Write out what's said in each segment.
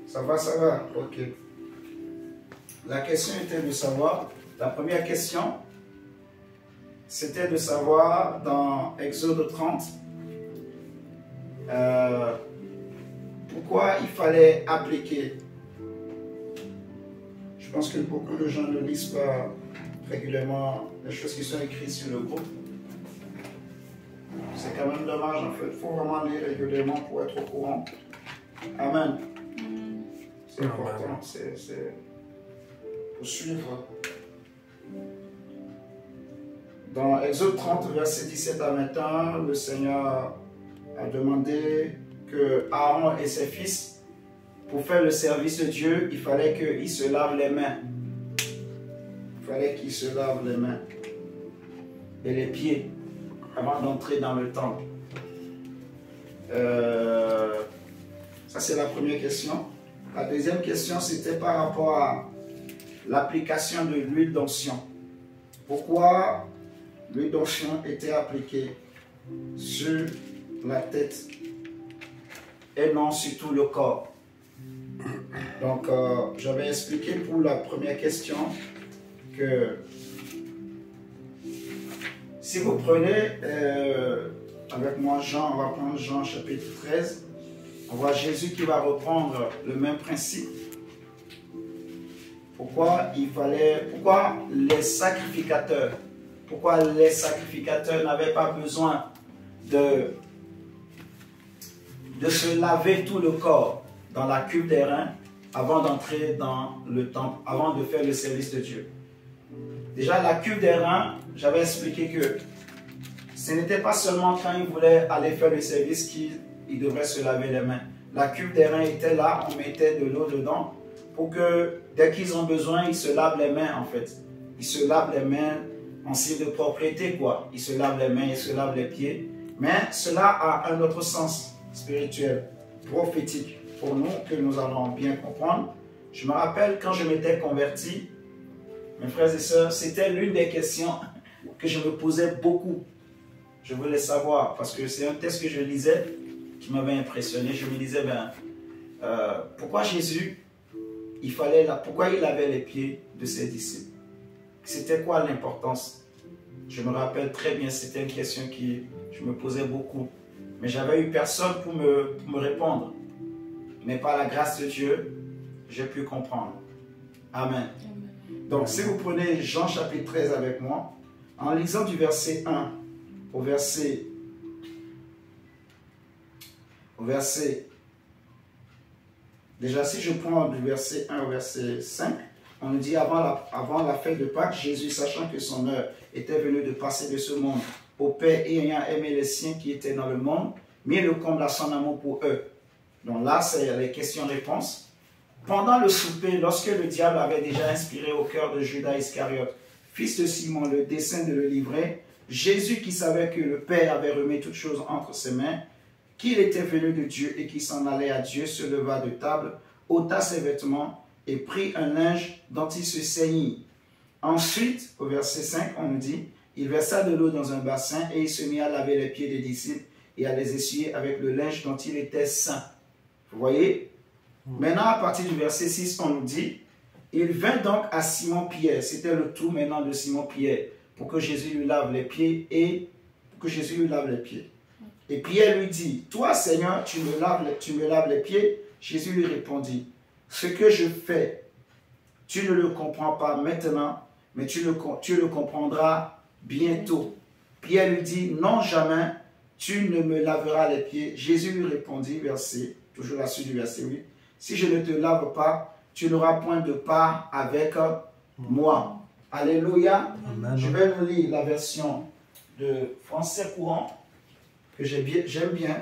Ça va, ça va. Ok. La question était de savoir, la première question, c'était de savoir dans Exode 30, pourquoi il fallait appliquer. Je pense que beaucoup de gens ne lisent pas régulièrement les choses qui sont écrites sur le groupe. C'est quand même dommage en fait. Il faut vraiment lire régulièrement pour être au courant. Amen. C'est important. C'est pour suivre. Dans Exode 30, verset 17 à 21, le Seigneur a demandé que Aaron et ses fils, pour faire le service de Dieu, il fallait qu'ils se lavent les mains. Il fallait qu'ils se lavent les mains et les pieds avant d'entrer dans le temple. Ça, c'est la première question. La deuxième question, c'était par rapport à l'application de l'huile d'onction. Pourquoi l'huile d'onction était appliquée sur la tête et non sur tout le corps? Donc, j'avais expliqué pour la première question que si vous prenez avec moi Jean, on va prendre Jean chapitre 13, on voit Jésus qui va reprendre le même principe. Pourquoi les sacrificateurs n'avaient pas besoin de se laver tout le corps dans la cuve des reins avant d'entrer dans le temple, avant de faire le service de Dieu. Déjà, la cuve des reins, j'avais expliqué que ce n'était pas seulement quand ils voulaient aller faire le service qu'ils devraient se laver les mains. La cuve des reins était là, on mettait de l'eau dedans pour que dès qu'ils ont besoin, ils se lavent les mains en fait. Ils se lavent les mains en signe de propriété quoi. Ils se lavent les mains, ils se lavent les pieds. Mais cela a un autre sens spirituel, prophétique pour nous que nous allons bien comprendre. Je me rappelle quand je m'étais converti, mes frères et sœurs, c'était l'une des questions que je me posais beaucoup. Je voulais savoir, parce que c'est un texte que je lisais qui m'avait impressionné. Je me disais, pourquoi Jésus, pourquoi il lavait les pieds de ses disciples? C'était quoi l'importance? Je me rappelle très bien, c'était une question que je me posais beaucoup. Mais j'avais eu personne pour me répondre. Mais par la grâce de Dieu, j'ai pu comprendre. Amen. Donc, si vous prenez Jean chapitre 13 avec moi, en lisant du verset 1 au verset... Déjà, si je prends du verset 1 au verset 5, on nous dit avant la fête de Pâques, Jésus, sachant que son heure était venue de passer de ce monde au Père et ayant aimé les siens qui étaient dans le monde, mit le comble à son amour pour eux. Donc là, c'est les questions-réponses. Pendant le souper, lorsque le diable avait déjà inspiré au cœur de Judas Iscariote, fils de Simon, le dessein de le livrer, Jésus, qui savait que le Père avait remis toutes choses entre ses mains, qu'il était venu de Dieu et qu'il s'en allait à Dieu, se leva de table, ôta ses vêtements et prit un linge dont il se ceignit. Ensuite, au verset 5, on nous dit, il versa de l'eau dans un bassin et il se mit à laver les pieds des disciples et à les essuyer avec le linge dont il était saint. Vous voyez? Maintenant, à partir du verset 6, on nous dit, il vint donc à Simon-Pierre, c'était le tour maintenant de Simon-Pierre, pour que Jésus lui lave les pieds et Pierre lui dit, toi Seigneur, tu me laves les pieds. Jésus lui répondit, ce que je fais, tu ne le comprends pas maintenant, mais tu le comprendras bientôt. Pierre lui dit, non jamais, tu ne me laveras les pieds. Jésus lui répondit, toujours la suite du verset 8, si je ne te lave pas, tu n'auras point de part avec moi. Alléluia. Amen. Je vais vous lire la version de français courant que j'aime bien.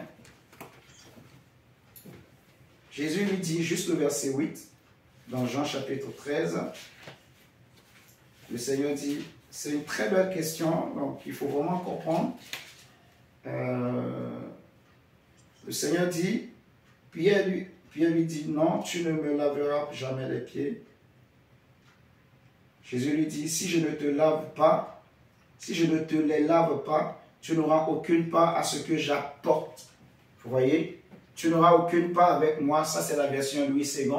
Jésus lui dit, juste le verset 8, dans Jean chapitre 13, le Seigneur dit, c'est une très belle question, donc il faut vraiment comprendre. Le Seigneur dit, Pierre lui dit, non, tu ne me laveras jamais les pieds. Jésus lui dit, si je ne te lave pas, si je ne te les lave pas, tu n'auras aucune part à ce que j'apporte. Vous voyez? tu n'auras aucune part avec moi. Ça, c'est la version Louis II.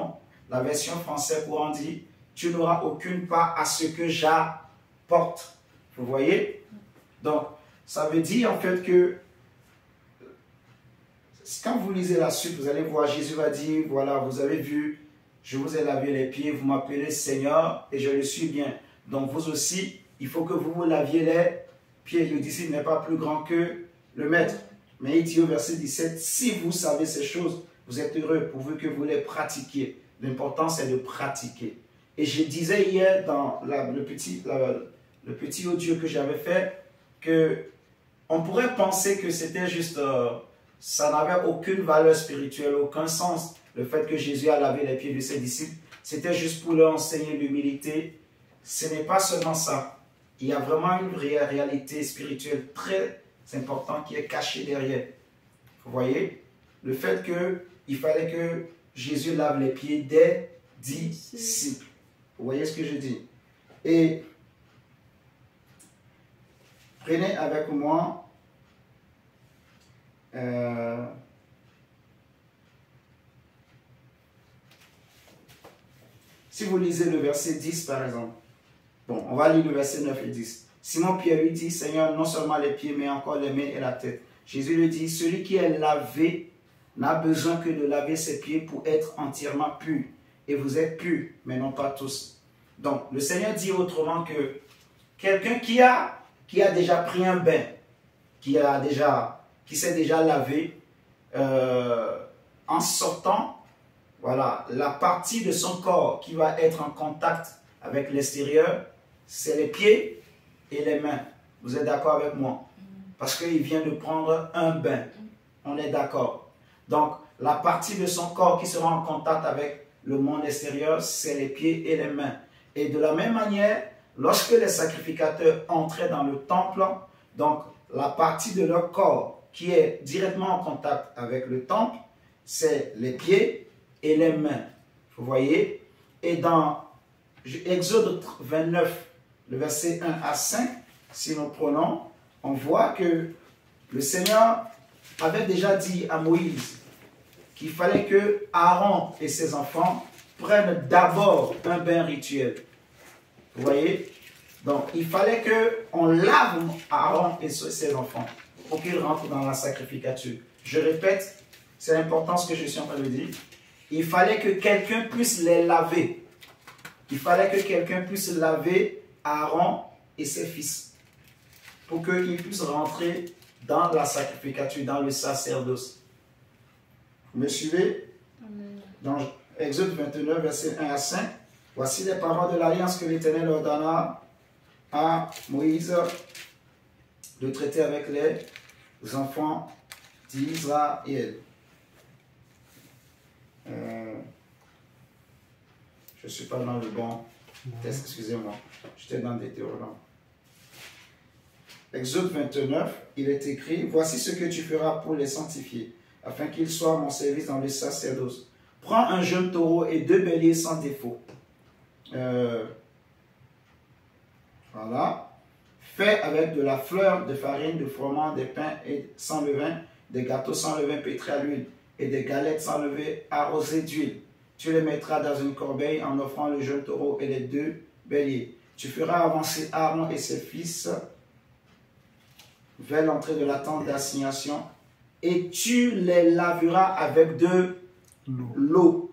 La version française courant dit, tu n'auras aucune part à ce que j'apporte. Vous voyez? Donc, ça veut dire en fait que quand vous lisez la suite, vous allez voir, Jésus va dire, voilà, vous avez vu, je vous ai lavé les pieds, vous m'appelez Seigneur et je le suis bien. Donc vous aussi, il faut que vous vous laviez les pieds. Le disciple n'est pas plus grand que le maître. Mais il dit au verset 17, si vous savez ces choses, vous êtes heureux pourvu que vous les pratiquiez. L'important, c'est de pratiquer. Et je disais hier dans le petit audio que j'avais fait, que on pourrait penser que c'était juste, ça n'avait aucune valeur spirituelle, aucun sens. Le fait que Jésus a lavé les pieds de ses disciples, c'était juste pour leur enseigner l'humilité. Ce n'est pas seulement ça. Il y a vraiment une réalité spirituelle très importante qui est cachée derrière. Vous voyez? Le fait qu'il fallait que Jésus lave les pieds des disciples. Vous voyez ce que je dis? Et prenez avec moi si vous lisez le verset 10 par exemple. Bon, on va lire le verset 9 et 10. Simon-Pierre lui dit, Seigneur, non seulement les pieds, mais encore les mains et la tête. Jésus lui dit, celui qui est lavé n'a besoin que de laver ses pieds pour être entièrement pur. Et vous êtes purs, mais non pas tous. Donc, le Seigneur dit autrement que quelqu'un qui a déjà pris un bain, qui s'est déjà lavé, en sortant, voilà, la partie de son corps qui va être en contact avec l'extérieur, c'est les pieds et les mains. Vous êtes d'accord avec moi? Parce qu'il vient de prendre un bain. On est d'accord. Donc, la partie de son corps qui sera en contact avec le monde extérieur, c'est les pieds et les mains. Et de la même manière, lorsque les sacrificateurs entraient dans le temple, donc la partie de leur corps qui est directement en contact avec le temple, c'est les pieds et les mains. Vous voyez? Et dans Exode 29, le verset 1 à 5, si nous prenons, on voit que le Seigneur avait déjà dit à Moïse qu'il fallait que Aaron et ses enfants prennent d'abord un bain rituel. Vous voyez? Donc, il fallait qu'on lave Aaron et ses enfants pour qu'ils rentrent dans la sacrificature. Je répète, c'est important ce que je suis en train de dire. Il fallait que quelqu'un puisse les laver. Il fallait que quelqu'un puisse laver Aaron et ses fils pour qu'ils puissent rentrer dans la sacrificature, dans le sacerdoce. Vous me suivez? Dans Exode 29, verset 1 à 5, voici les paroles de l'alliance que l'Éternel ordonna à Moïse de traiter avec les enfants d'Israël. Je ne suis pas dans le bon texte, excusez-moi. J'étais dans Deutéronome. Exode 29, il est écrit, voici ce que tu feras pour les sanctifier, afin qu'ils soient à mon service dans le sacerdoce. Prends un jeune taureau et 2 béliers sans défaut. Voilà. Fais avec de la fleur de farine, de froment, des pains et sans levain, des gâteaux sans levain pétris à l'huile et des galettes sans levain arrosées d'huile. Tu les mettras dans une corbeille en offrant le jeune taureau et les 2 béliers. Tu feras avancer Aaron et ses fils vers l'entrée de la tente d'assignation et tu les laveras avec de l'eau.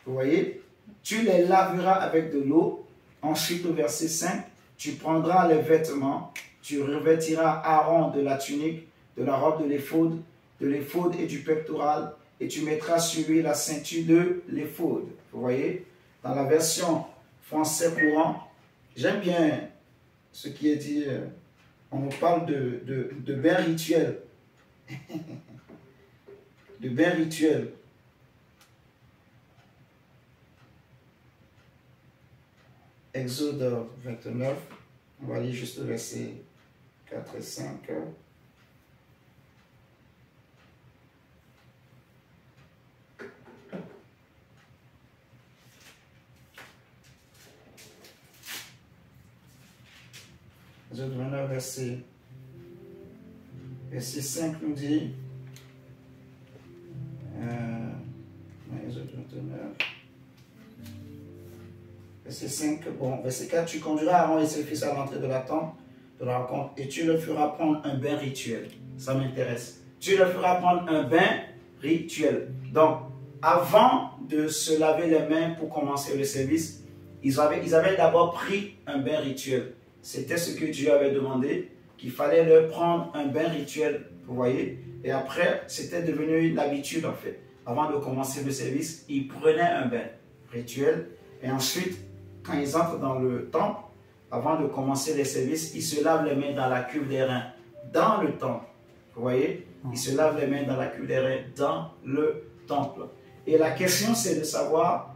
Vous voyez? Tu les laveras avec de l'eau. Ensuite, au verset 5, tu prendras les vêtements, tu revêtiras Aaron de la tunique, de la robe de l'éphod et du pectoral, et tu mettras sur lui la ceinture de l'éphod. Vous voyez? Dans la version français courant, j'aime bien ce qui est dit, on nous parle de bain rituel. De bain rituel. Exode 29, on va lire juste le verset 4 et 5. Exode 29, verset 5 nous dit, 29. Verset 5, bon, verset 4, tu conduiras Aaron et ses fils à l'entrée de la tente de la rencontre et tu leur feras prendre un bain rituel. Ça m'intéresse. Tu leur feras prendre un bain rituel. Donc, avant de se laver les mains pour commencer le service, ils avaient d'abord pris un bain rituel. C'était ce que Dieu avait demandé, qu'il fallait leur prendre un bain rituel, vous voyez. Et après, c'était devenu l'habitude en fait. Avant de commencer le service, ils prenaient un bain rituel. Et ensuite, quand ils entrent dans le temple, avant de commencer les services, ils se lavent les mains dans la cuve des reins, dans le temple. Vous voyez, ils se lavent les mains dans la cuve des reins, dans le temple. Et la question, c'est de savoir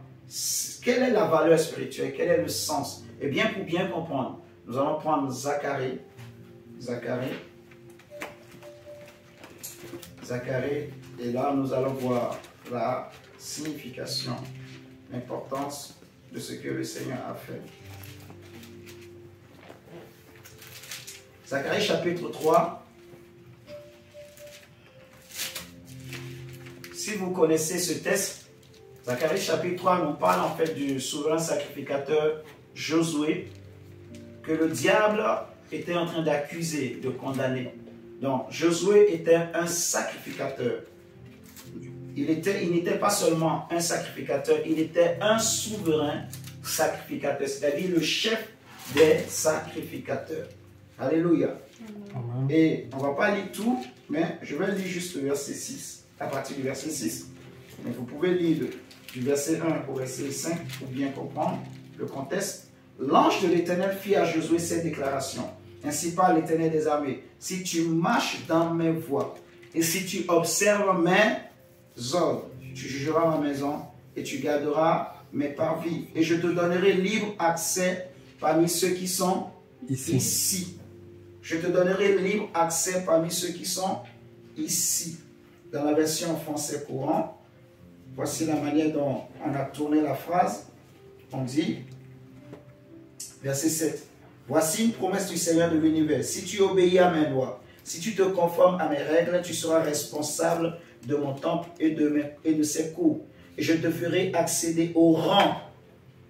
quelle est la valeur spirituelle, quel est le sens. Et bien, pour bien comprendre, nous allons prendre Zacharie. Et là, nous allons voir la signification, l'importance de ce que le Seigneur a fait. Zacharie chapitre 3. Si vous connaissez ce texte, Zacharie chapitre 3 nous parle en fait du souverain sacrificateur Josué que le diable était en train d'accuser, de condamner. Donc Josué était un sacrificateur. Il n'était pas seulement un sacrificateur, il était un souverain sacrificateur, c'est-à-dire le chef des sacrificateurs. Alléluia. Amen. Et on ne va pas lire tout, mais je vais lire juste le verset 6, à partir du verset 6. Mais vous pouvez lire du verset 1 au verset 5 pour bien comprendre le contexte. L'ange de l'Éternel fit à Josué cette déclaration. Ainsi parle l'Éternel des armées. Si tu marches dans mes voies et si tu observes mes ordres, tu jugeras ma maison et tu garderas mes parvis. Et je te donnerai libre accès parmi ceux qui sont ici. Je te donnerai libre accès parmi ceux qui sont ici. Dans la version français courant, voici la manière dont on a tourné la phrase. On dit, verset 7. Voici une promesse du Seigneur de l'univers. Si tu obéis à mes lois, si tu te conformes à mes règles, tu seras responsable de mon temple et de ses cours. Et je te ferai accéder au rang.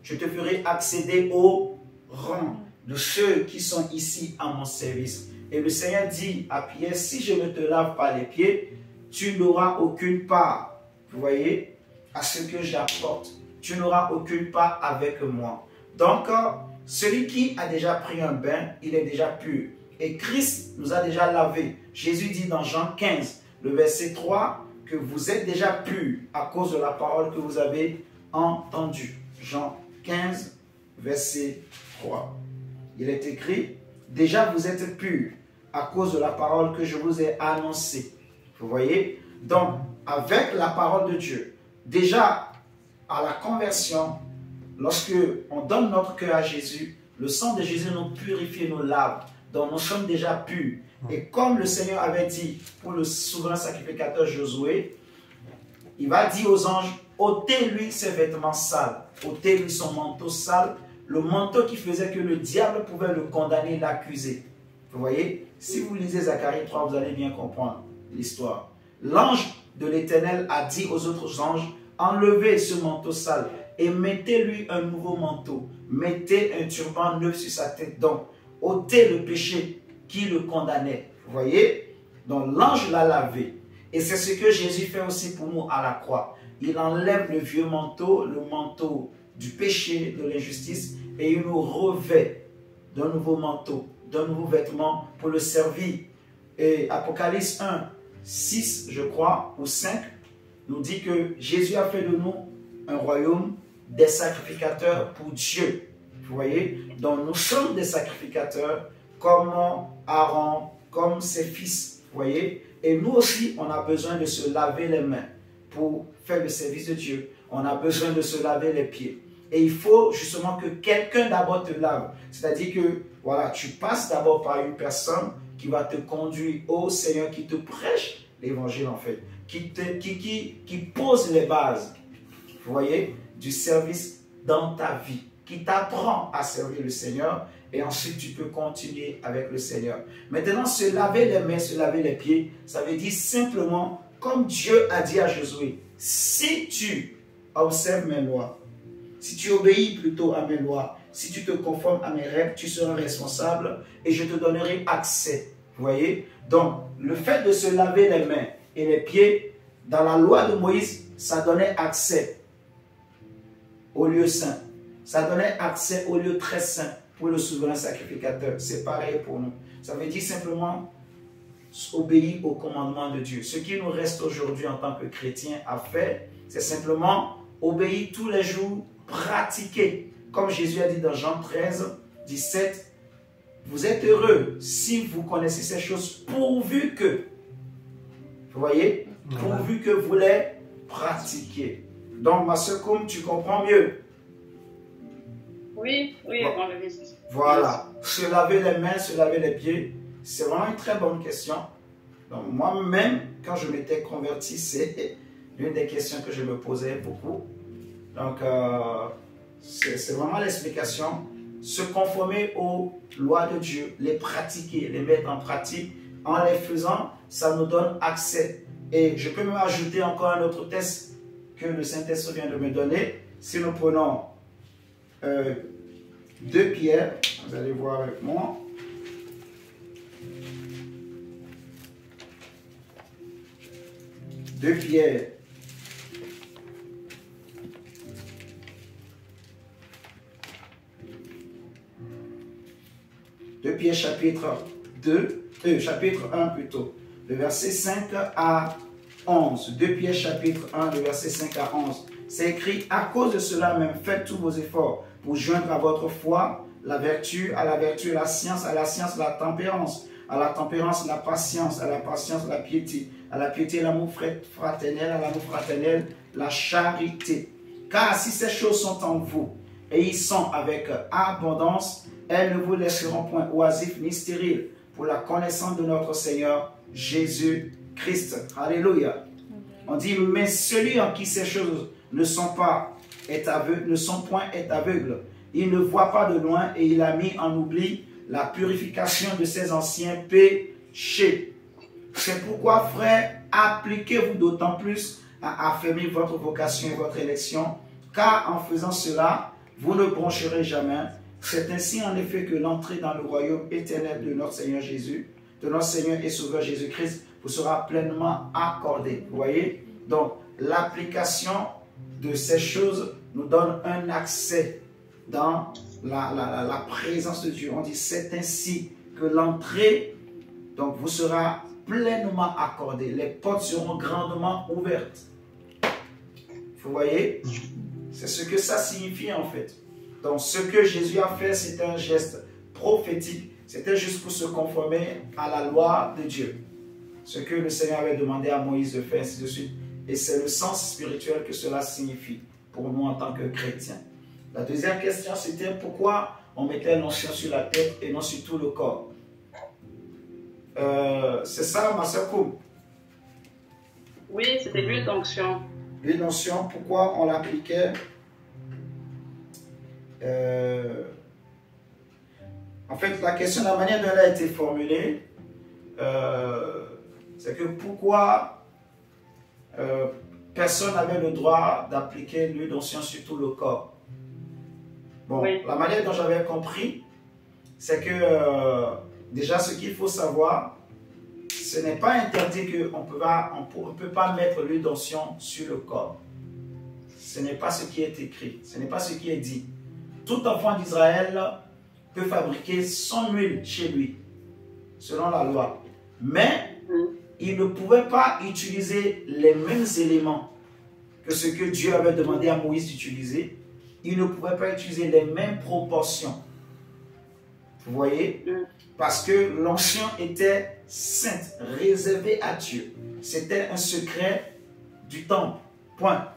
Je te ferai accéder au rang de ceux qui sont ici à mon service. Et le Seigneur dit à Pierre, si je ne te lave pas les pieds, tu n'auras aucune part, vous voyez, à ce que j'apporte. Tu n'auras aucune part avec moi. Donc, celui qui a déjà pris un bain, il est déjà pur. Et Christ nous a déjà lavé. Jésus dit dans Jean 15, le verset 3, que vous êtes déjà purs à cause de la parole que vous avez entendue. Jean 15, verset 3. Il est écrit, déjà vous êtes purs à cause de la parole que je vous ai annoncée. Vous voyez? Donc, avec la parole de Dieu, déjà à la conversion, lorsque on donne notre cœur à Jésus, le sang de Jésus nous purifie, nous lave. Donc nous sommes déjà purs. Et comme le Seigneur avait dit pour le souverain sacrificateur Josué, il va dire aux anges, ôtez-lui ses vêtements sales, ôtez-lui son manteau sale, le manteau qui faisait que le diable pouvait le condamner, l'accuser. Vous voyez, si vous lisez Zacharie 3, vous allez bien comprendre l'histoire. L'ange de l'Éternel a dit aux autres anges, enlevez ce manteau sale et mettez-lui un nouveau manteau. Mettez un turban neuf sur sa tête. Donc, ôtez le péché qui le condamnait. Vous voyez? Donc, l'ange l'a lavé. Et c'est ce que Jésus fait aussi pour nous à la croix. Il enlève le vieux manteau, le manteau du péché, de l'injustice, et il nous revêt d'un nouveau manteau, d'un nouveau vêtement pour le servir. Et Apocalypse 1, 6, je crois, ou 5, nous dit que Jésus a fait de nous un royaume des sacrificateurs pour Dieu. Vous voyez? Donc nous sommes des sacrificateurs comme Aaron, comme ses fils. Vous voyez? Et nous aussi, on a besoin de se laver les mains pour faire le service de Dieu. On a besoin de se laver les pieds. Et il faut justement que quelqu'un d'abord te lave. C'est-à-dire que voilà, tu passes d'abord par une personne qui va te conduire au Seigneur, qui te prêche l'évangile en fait, qui pose les bases, vous voyez, du service dans ta vie, qui t'apprend à servir le Seigneur et ensuite tu peux continuer avec le Seigneur. Maintenant, se laver les mains, se laver les pieds, ça veut dire simplement, comme Dieu a dit à Josué, si tu observes mes lois, si tu obéis plutôt à mes lois, si tu te conformes à mes règles, tu seras responsable et je te donnerai accès. Vous voyez? Donc, le fait de se laver les mains et les pieds, dans la loi de Moïse, ça donnait accès au lieu saint. Ça donnait accès au lieu très saint pour le souverain sacrificateur. C'est pareil pour nous. Ça veut dire simplement obéir au commandement de Dieu. Ce qui nous reste aujourd'hui en tant que chrétiens à faire, c'est simplement obéir tous les jours, pratiquer. Comme Jésus a dit dans Jean 13, 17, vous êtes heureux si vous connaissez ces choses pourvu que, vous voyez, pourvu que vous les pratiquiez. Donc, ma soeur, comme tu comprends mieux. Oui, oui, bon. Voilà. Se laver les mains, se laver les pieds, c'est vraiment une très bonne question. Donc, moi-même, quand je m'étais converti, c'est l'une des questions que je me posais beaucoup. Donc, c'est vraiment l'explication. Se conformer aux lois de Dieu, les pratiquer, les mettre en pratique. En les faisant, ça nous donne accès. Et je peux même ajouter encore un autre test que le Saint-Esprit vient de me donner. Si nous prenons 2 Pierre, vous allez voir avec moi. De Pierre. De Pierre chapitre 2, chapitre 1 plutôt, le verset 5 à 11. De Pierre chapitre 1, le verset 5 à 11. C'est écrit, à cause de cela même, faites tous vos efforts pour joindre à votre foi la vertu, à la vertu la science, à la science la tempérance, à la tempérance la patience, à la patience la piété, à la piété l'amour fraternel, à l'amour fraternel la charité. Car si ces choses sont en vous, et ils sont avec abondance, elles ne vous laisseront point oisifs ni stériles pour la connaissance de notre Seigneur Jésus-Christ. Alléluia. On dit, mais celui en qui ces choses ne sont point aveugle. Il ne voit pas de loin et il a mis en oubli la purification de ses anciens péchés. C'est pourquoi, frères, appliquez-vous d'autant plus à affermir votre vocation et votre élection, car en faisant cela, vous ne broncherez jamais. C'est ainsi en effet que l'entrée dans le royaume éternel de notre Seigneur Jésus, de notre Seigneur et Sauveur Jésus-Christ, vous sera pleinement accordée. Vous voyez? Donc, l'application de ces choses nous donne un accès dans la présence de Dieu. On dit, c'est ainsi que l'entrée donc vous sera pleinement accordée. Les portes seront grandement ouvertes. Vous voyez? C'est ce que ça signifie en fait. Donc ce que Jésus a fait, c'était un geste prophétique. C'était juste pour se conformer à la loi de Dieu. Ce que le Seigneur avait demandé à Moïse de faire, ainsi de suite. Et c'est le sens spirituel que cela signifie pour nous en tant que chrétiens. La deuxième question, c'était pourquoi on mettait l'onction sur la tête et non sur tout le corps. C'est ça, ma soeur Koum? Oui, c'était l'huile d'onction. L'huile d'onction, pourquoi on l'appliquait? En fait, la question, la manière dont elle a été formulée, c'est que pourquoi personne n'avait le droit d'appliquer l'huile d'onction sur tout le corps. Bon, oui. La manière dont j'avais compris, c'est que déjà ce qu'il faut savoir, ce n'est pas interdit qu'on ne peut pas mettre l'huile d'onction sur le corps. Ce n'est pas ce qui est écrit, ce n'est pas ce qui est dit. Tout enfant d'Israël peut fabriquer son huile chez lui, selon la loi. Mais il ne pouvait pas utiliser les mêmes éléments que ce que Dieu avait demandé à Moïse d'utiliser. Il ne pouvait pas utiliser les mêmes proportions. Vous voyez? Parce que l'onction était sainte, réservée à Dieu. C'était un secret du temple. Point.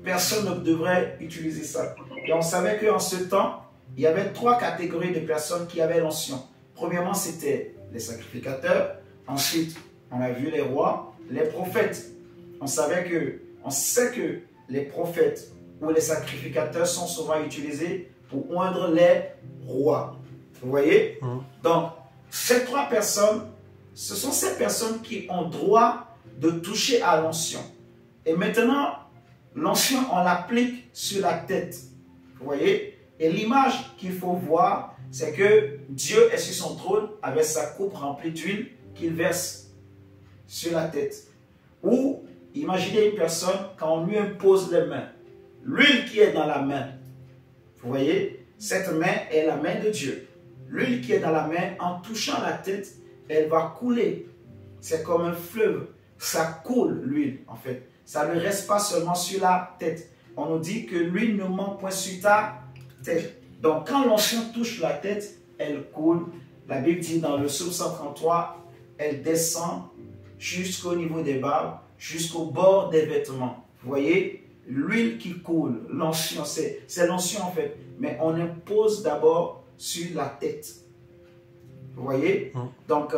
Personne ne devrait utiliser ça. Et on savait qu'en ce temps, il y avait 3 catégories de personnes qui avaient l'onction. Premièrement, c'était les sacrificateurs. Ensuite, on a vu les rois, les prophètes. On sait que les prophètes ou les sacrificateurs sont souvent utilisés pour oindre les rois. Vous voyez? Donc, ces 3 personnes, ce sont ces personnes qui ont droit de toucher à l'onction. Et maintenant, L'onction, on l'applique sur la tête. Vous voyez? Et l'image qu'il faut voir, c'est que Dieu est sur son trône avec sa coupe remplie d'huile qu'il verse sur la tête. Ou, imaginez une personne, quand on lui impose les mains, l'huile qui est dans la main, vous voyez, cette main est la main de Dieu. L'huile qui est dans la main, en touchant la tête, elle va couler. C'est comme un fleuve. Ça coule l'huile, en fait. Ça ne reste pas seulement sur la tête. On nous dit que l'huile ne manque point sur ta tête. Donc, quand l'onction touche la tête, elle coule. La Bible dit dans le psaume 133, elle descend jusqu'au niveau des barbes, jusqu'au bord des vêtements. Vous voyez, l'huile qui coule, l'onction, c'est l'onction en fait. Mais on impose d'abord sur la tête. Vous voyez? Donc,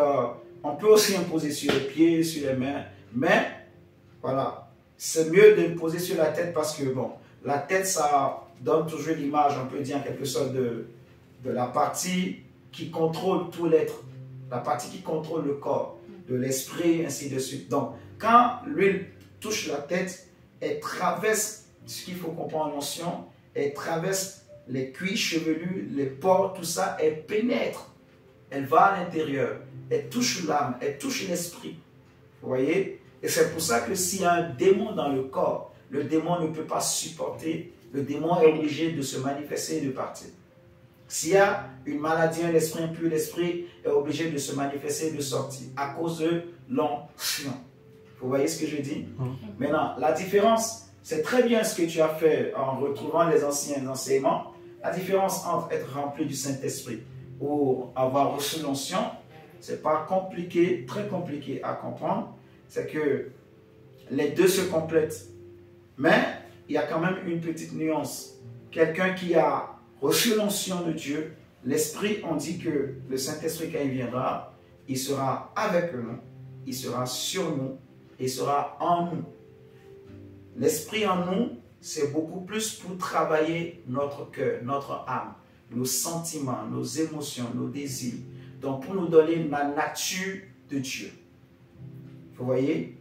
on peut aussi imposer sur les pieds, sur les mains. Mais, voilà, c'est mieux d'imposer sur la tête parce que, bon, la tête, ça donne toujours l'image, on peut dire en quelque sorte, de la partie qui contrôle tout l'être. La partie qui contrôle le corps, de l'esprit, ainsi de suite. Donc, quand l'huile touche la tête, elle traverse, ce qu'il faut comprendre en l'onction, elle traverse les cuirs chevelus, les pores, tout ça, elle pénètre. Elle va à l'intérieur, elle touche l'âme, elle touche l'esprit. Vous voyez? Et c'est pour ça que s'il y a un démon dans le corps, le démon ne peut pas supporter, le démon est obligé de se manifester et de partir. S'il y a une maladie, un esprit impur, l'esprit est obligé de se manifester et de sortir à cause de l'onction. Vous voyez ce que je dis? Maintenant, la différence, c'est très bien ce que tu as fait en retrouvant les anciens enseignements. La différence entre être rempli du Saint-Esprit ou avoir reçu l'onction, c'est pas compliqué, très compliqué à comprendre. C'est que les deux se complètent. Mais il y a quand même une petite nuance. Quelqu'un qui a reçu l'onction de Dieu, l'Esprit, on dit que le Saint-Esprit, quand il viendra, il sera avec nous, il sera sur nous, il sera en nous. L'Esprit en nous, c'est beaucoup plus pour travailler notre cœur, notre âme, nos sentiments, nos émotions, nos désirs. Donc, pour nous donner la nature de Dieu. Vous voyez?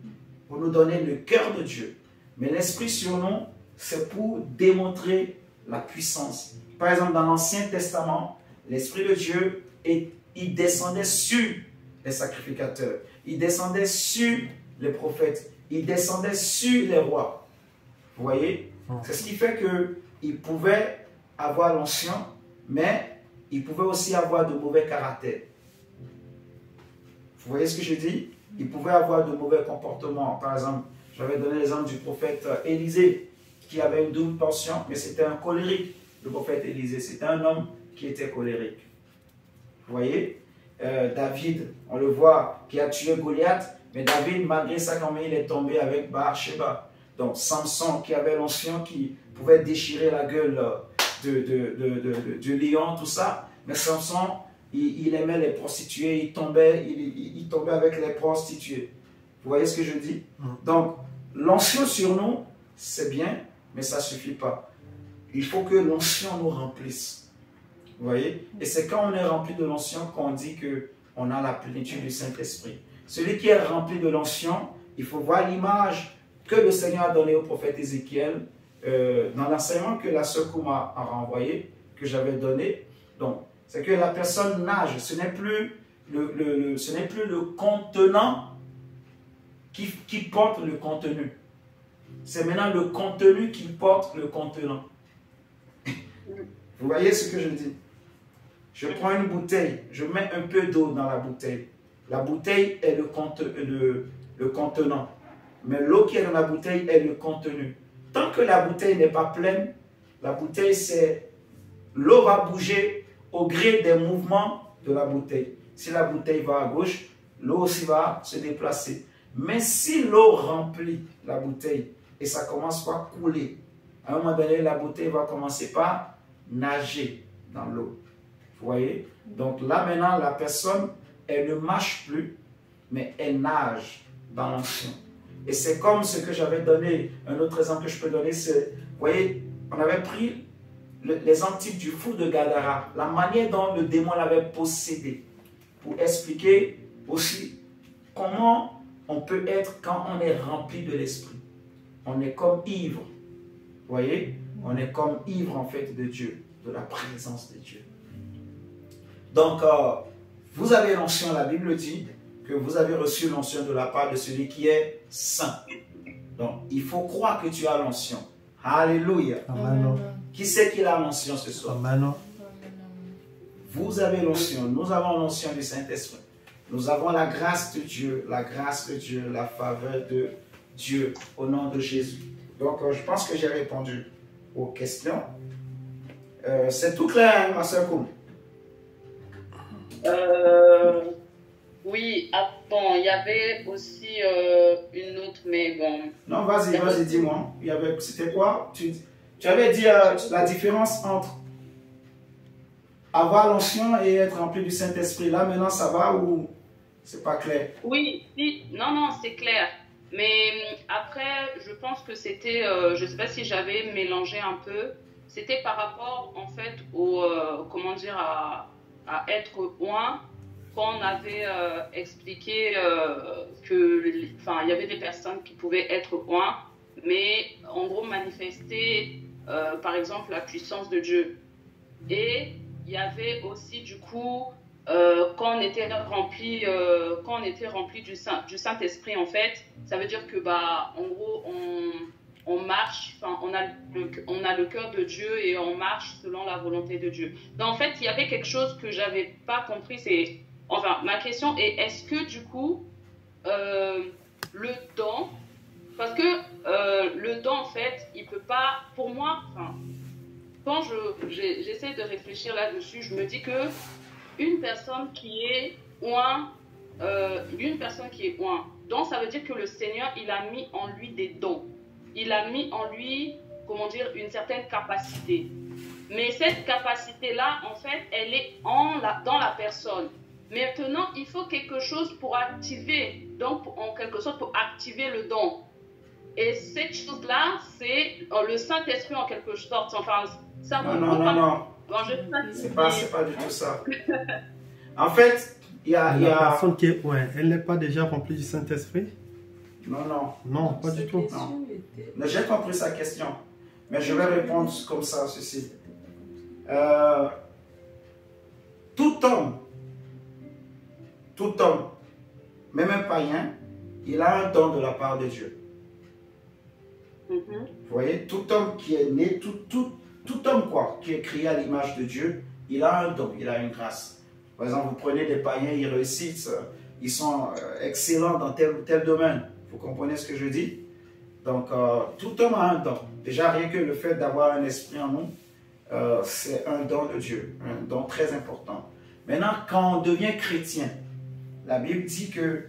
Pour nous donner le cœur de Dieu. Mais l'Esprit sur nous, c'est pour démontrer la puissance. Par exemple, dans l'Ancien Testament, l'Esprit de Dieu, il descendait sur les sacrificateurs. Il descendait sur les prophètes. Il descendait sur les rois. Vous voyez? C'est ce qui fait qu'il pouvait avoir l'onction, mais il pouvait aussi avoir de mauvais caractères. Vous voyez ce que je dis? Il pouvait avoir de mauvais comportements. Par exemple, j'avais donné l'exemple du prophète Élisée, qui avait une double portion, mais c'était un colérique. Le prophète Élisée, c'était un homme qui était colérique. Vous voyez? David, on le voit, qui a tué Goliath, mais David, malgré ça, quand même, il est tombé avec Bathsheba. Donc, Samson, qui avait l'onction, qui pouvait déchirer la gueule du lion, tout ça. Mais Samson, il aimait les prostituées, il tombait avec les prostituées. Vous voyez ce que je dis? Donc, l'onction sur nous, c'est bien, mais ça ne suffit pas. Il faut que l'onction nous remplisse. Vous voyez? Et c'est quand on est rempli de l'onction qu'on dit qu'on a la plénitude du Saint-Esprit. Celui qui est rempli de l'onction, il faut voir l'image que le Seigneur a donnée au prophète Ézéchiel dans l'enseignement que la sœur Kouma a renvoyé, que j'avais donné. Donc, c'est que la personne nage. Ce n'est plus le contenant qui porte le contenu. C'est maintenant le contenu qui porte le contenant. Vous voyez ce que je dis? Je prends une bouteille, je mets un peu d'eau dans la bouteille. La bouteille est le contenant. Mais l'eau qui est dans la bouteille est le contenu. Tant que la bouteille n'est pas pleine, la bouteille, c'est... L'eau va bouger au gré des mouvements de la bouteille. Si la bouteille va à gauche, l'eau aussi va se déplacer. Mais si l'eau remplit la bouteille et ça commence par couler, à un moment donné, la bouteille va commencer par nager dans l'eau. Vous voyez? Donc là maintenant, la personne, elle ne marche plus, mais elle nage dans l'onction. Et c'est comme ce que j'avais donné, un autre exemple que je peux donner, c'est, vous voyez, on avait pris l'exemple type du fou de Gadara, la manière dont le démon l'avait possédé, pour expliquer aussi comment on peut être quand on est rempli de l'esprit. On est comme ivre. Vous voyez, on est comme ivre en fait de Dieu, de la présence de Dieu. Donc, vous avez l'onction, la Bible dit que vous avez reçu l'onction de la part de celui qui est saint. Donc, il faut croire que tu as l'onction. Alléluia. Amen. Qui c'est qui a l'onction ce soir? Amen. Vous avez l'onction, nous avons l'onction du Saint-Esprit. Nous avons la grâce de Dieu, la faveur de Dieu au nom de Jésus. Donc, je pense que j'ai répondu aux questions. C'est tout clair, hein, ma soeur Koum? Oui, bon, il y avait aussi une autre, mais bon. Non, vas-y, dis-moi. C'était quoi? Tu avais dit la différence entre avoir l'onction et être rempli du Saint-Esprit. Là, maintenant, ça va ou c'est pas clair? Oui, non, c'est clair. Mais après, je pense que c'était, je ne sais pas si j'avais mélangé un peu, c'était par rapport, en fait, au, comment dire, à être oint, quand on avait expliqué que, enfin, il y avait des personnes qui pouvaient être oint, mais en gros manifester, par exemple, la puissance de Dieu. Et il y avait aussi, du coup, quand on était rempli du Saint-Esprit, en fait, ça veut dire que, bah, en gros, on marche, enfin, on a le cœur de Dieu et on marche selon la volonté de Dieu. Donc, en fait, il y avait quelque chose que j'avais pas compris, c'est, enfin, ma question est, est-ce que, du coup, le don, parce que le don, en fait, il peut pas, pour moi, enfin, quand j'essaie de réfléchir là-dessus, je me dis que une personne qui est oint, donc ça veut dire que le Seigneur, il a mis en lui des dons. Il a mis en lui, comment dire, une certaine capacité. Mais cette capacité-là, en fait, elle est dans la personne. Maintenant, il faut quelque chose pour activer, donc en quelque sorte pour activer le don. Et cette chose-là, c'est le Saint-Esprit en quelque sorte. Enfin, ça non. Bon, c'est pas du tout ça. En fait, il y a... La personne qui est, ouais, elle n'est pas déjà remplie du Saint-Esprit? Non, pas du tout. Non. J'ai compris sa question, mais je vais répondre comme ça, ceci. Tout homme, même un païen, il a un don de la part de Dieu. Vous voyez, tout homme qui est né, tout homme qui est créé à l'image de Dieu, il a un don, il a une grâce. Par exemple, vous prenez des païens, ils réussissent, ils sont excellents dans tel ou tel domaine. Vous comprenez ce que je dis? Donc, tout homme a un don. Déjà, rien que le fait d'avoir un esprit en nous, c'est un don de Dieu, un don très important. Maintenant, quand on devient chrétien, la Bible dit que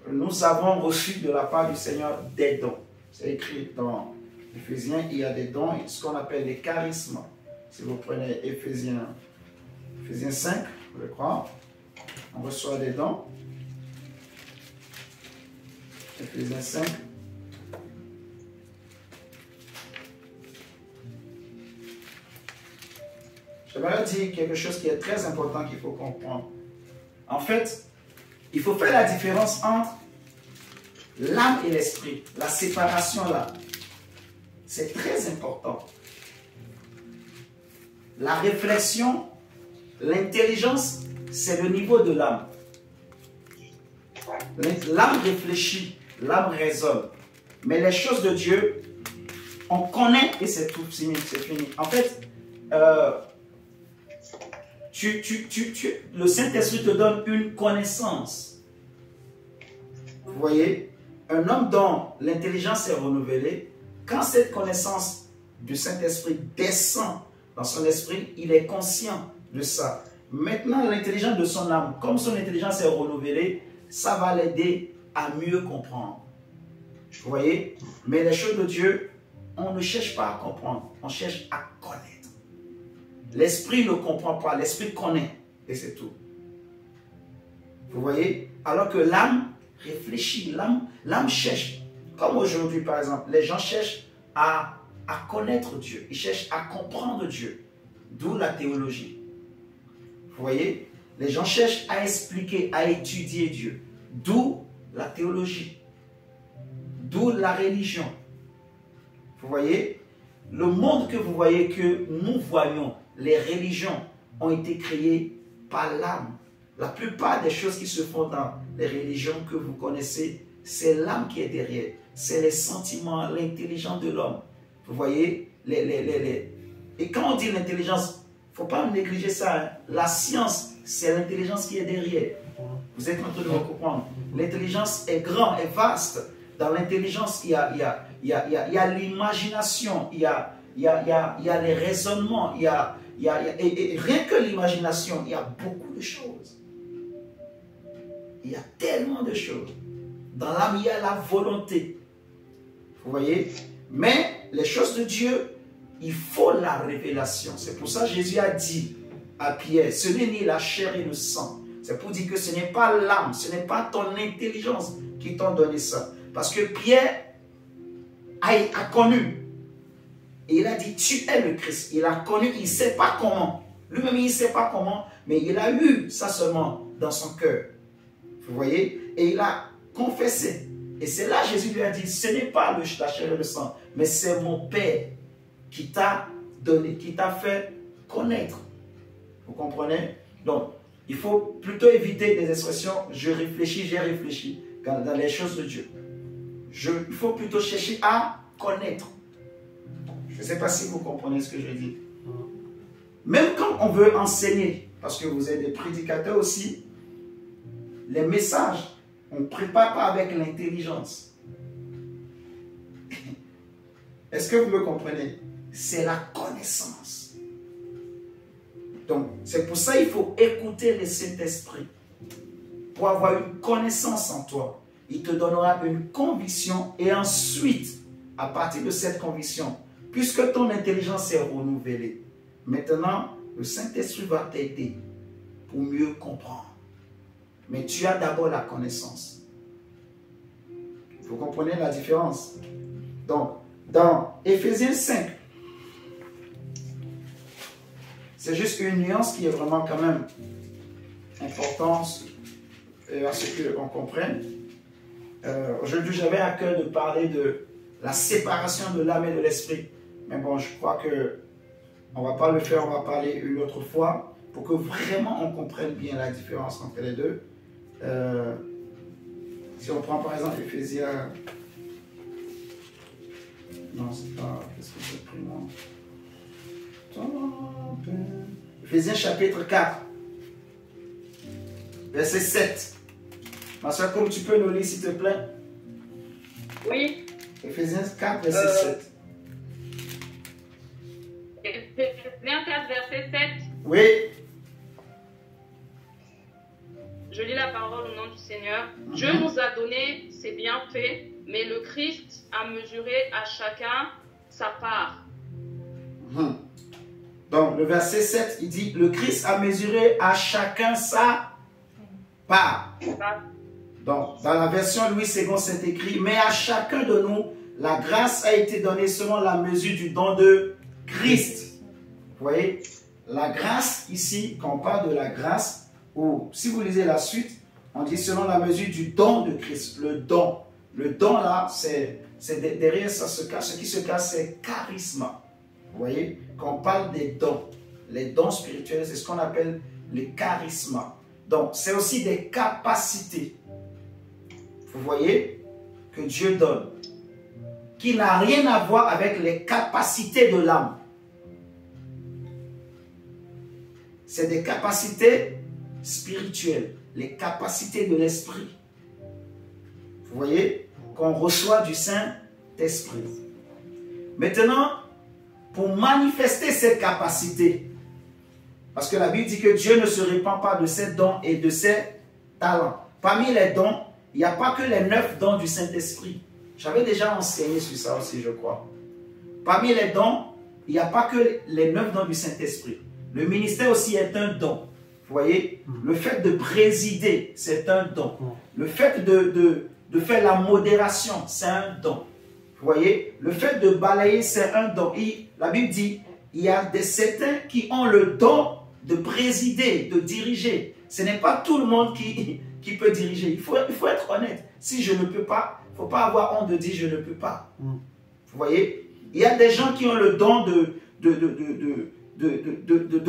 nous avons reçu de la part du Seigneur des dons. C'est écrit dans Éphésiens, il y a des dons, ce qu'on appelle les charismes. Si vous prenez Éphésiens 5, je crois, on reçoit des dons. Éphésiens 5. J'aimerais dire quelque chose qui est très important qu'il faut comprendre. En fait, il faut faire la différence entre l'âme et l'esprit. La séparation là, c'est très important. La réflexion, l'intelligence, c'est le niveau de l'âme. L'âme réfléchit, l'âme raisonne. Mais les choses de Dieu, on connaît et c'est tout, c'est fini. En fait, le Saint-Esprit te donne une connaissance. Vous voyez, un homme dont l'intelligence est renouvelée, quand cette connaissance du Saint-Esprit descend dans son esprit, il est conscient de ça. Maintenant, l'intelligence de son âme, comme son intelligence est renouvelée, ça va l'aider à mieux comprendre. Vous voyez? Mais les choses de Dieu, on ne cherche pas à comprendre, on cherche à connaître. L'esprit ne comprend pas, l'esprit connaît, et c'est tout. Vous voyez? Alors que l'âme réfléchit, l'âme cherche. Comme aujourd'hui, par exemple, les gens cherchent à connaître Dieu, ils cherchent à comprendre Dieu, d'où la théologie. Vous voyez? Les gens cherchent à expliquer, à étudier Dieu, d'où la théologie, d'où la religion. Vous voyez? le monde que vous voyez, que nous voyons, les religions ont été créées par l'âme. La plupart des choses qui se font dans les religions que vous connaissez, c'est l'âme qui est derrière. C'est les sentiments, l'intelligence de l'homme. Vous voyez, Et quand on dit l'intelligence, il ne faut pas négliger ça. Hein. La science, c'est l'intelligence qui est derrière. Vous êtes en train de me comprendre. L'intelligence est grande, est vaste. Dans l'intelligence, il y a l'imagination, il y a les raisonnements, et rien que l'imagination, il y a beaucoup de choses. Il y a tellement de choses. Dans l'âme, il y a la volonté. Vous voyez? Mais les choses de Dieu, il faut la révélation. C'est pour ça que Jésus a dit à Pierre, ce n'est ni la chair et le sang. C'est pour dire que ce n'est pas l'âme, ce n'est pas ton intelligence qui t'ont donné ça. Parce que Pierre a connu. Et il a dit, tu es le Christ. Il a connu, il ne sait pas comment. Lui-même, il ne sait pas comment, mais il a eu ça seulement dans son cœur. Vous voyez? Et il a confessé. Et c'est là Jésus lui a dit, ce n'est pas la chair et le sang, mais c'est mon Père qui t'a donné, qui t'a fait connaître. Vous comprenez? Donc, il faut plutôt éviter des expressions, je réfléchis, j'ai réfléchi, dans les choses de Dieu. Il faut plutôt chercher à connaître. Je ne sais pas si vous comprenez ce que je dis. Même quand on veut enseigner, parce que vous êtes des prédicateurs aussi, les messages, on ne prépare pas avec l'intelligence. Est-ce que vous me comprenez? C'est la connaissance. Donc, c'est pour ça qu'il faut écouter le Saint-Esprit. Pour avoir une connaissance en toi. Il te donnera une conviction et ensuite, à partir de cette conviction, puisque ton intelligence est renouvelée, maintenant, le Saint-Esprit va t'aider pour mieux comprendre. Mais tu as d'abord la connaissance. Vous comprenez la différence? Donc, dans Éphésiens 5, c'est juste une nuance qui est vraiment quand même importante à ce qu'on comprenne. Aujourd'hui, j'avais à cœur de parler de la séparation de l'âme et de l'esprit. Mais bon, je crois que on ne va pas le faire, on va parler une autre fois pour que vraiment on comprenne bien la différence entre les deux. Si on prend par exemple Éphésiens... Non, c'est pas... Qu'est-ce que j'ai pris moi? Éphésiens chapitre 4, verset 7. Ma soeur, comme tu peux nous lire s'il te plaît? Oui. Éphésiens 4, verset 7. Éphésiens 4, verset 7. Oui. Je lis la parole au nom du Seigneur. Dieu nous a donné ses bienfaits, mais le Christ a mesuré à chacun sa part. Donc, le verset 7, il dit, le Christ a mesuré à chacun sa part. Donc, dans la version Louis II, c'est écrit, mais à chacun de nous, la grâce a été donnée selon la mesure du don de Christ. Vous voyez, la grâce ici, quand on parle de la grâce, ou si vous lisez la suite, on dit selon la mesure du don de Christ. Le don. Le don là, c'est derrière ça se cache. Ce qui se cache, c'est charisme. Vous voyez, quand on parle des dons, les dons spirituels, c'est ce qu'on appelle les charismes. Donc, c'est aussi des capacités. Vous voyez, que Dieu donne, qui n'a rien à voir avec les capacités de l'âme. C'est des capacités spirituelles, les capacités de l'esprit. Vous voyez, qu'on reçoit du Saint-Esprit. Maintenant, pour manifester cette capacité, parce que la Bible dit que Dieu ne se répand pas de ses dons et de ses talents. Parmi les dons, il n'y a pas que les 9 dons du Saint-Esprit. J'avais déjà enseigné sur ça aussi, je crois. Parmi les dons, il n'y a pas que les 9 dons du Saint-Esprit. Le ministère aussi est un don. Vous voyez, le fait de présider, c'est un don. Le fait de faire la modération, c'est un don. Vous voyez, le fait de balayer, c'est un don. La Bible dit, il y a certains qui ont le don de présider, de diriger. Ce n'est pas tout le monde qui peut diriger. Il faut être honnête. Si je ne peux pas, il ne faut pas avoir honte de dire je ne peux pas. Vous voyez, Il y a des gens qui ont le don de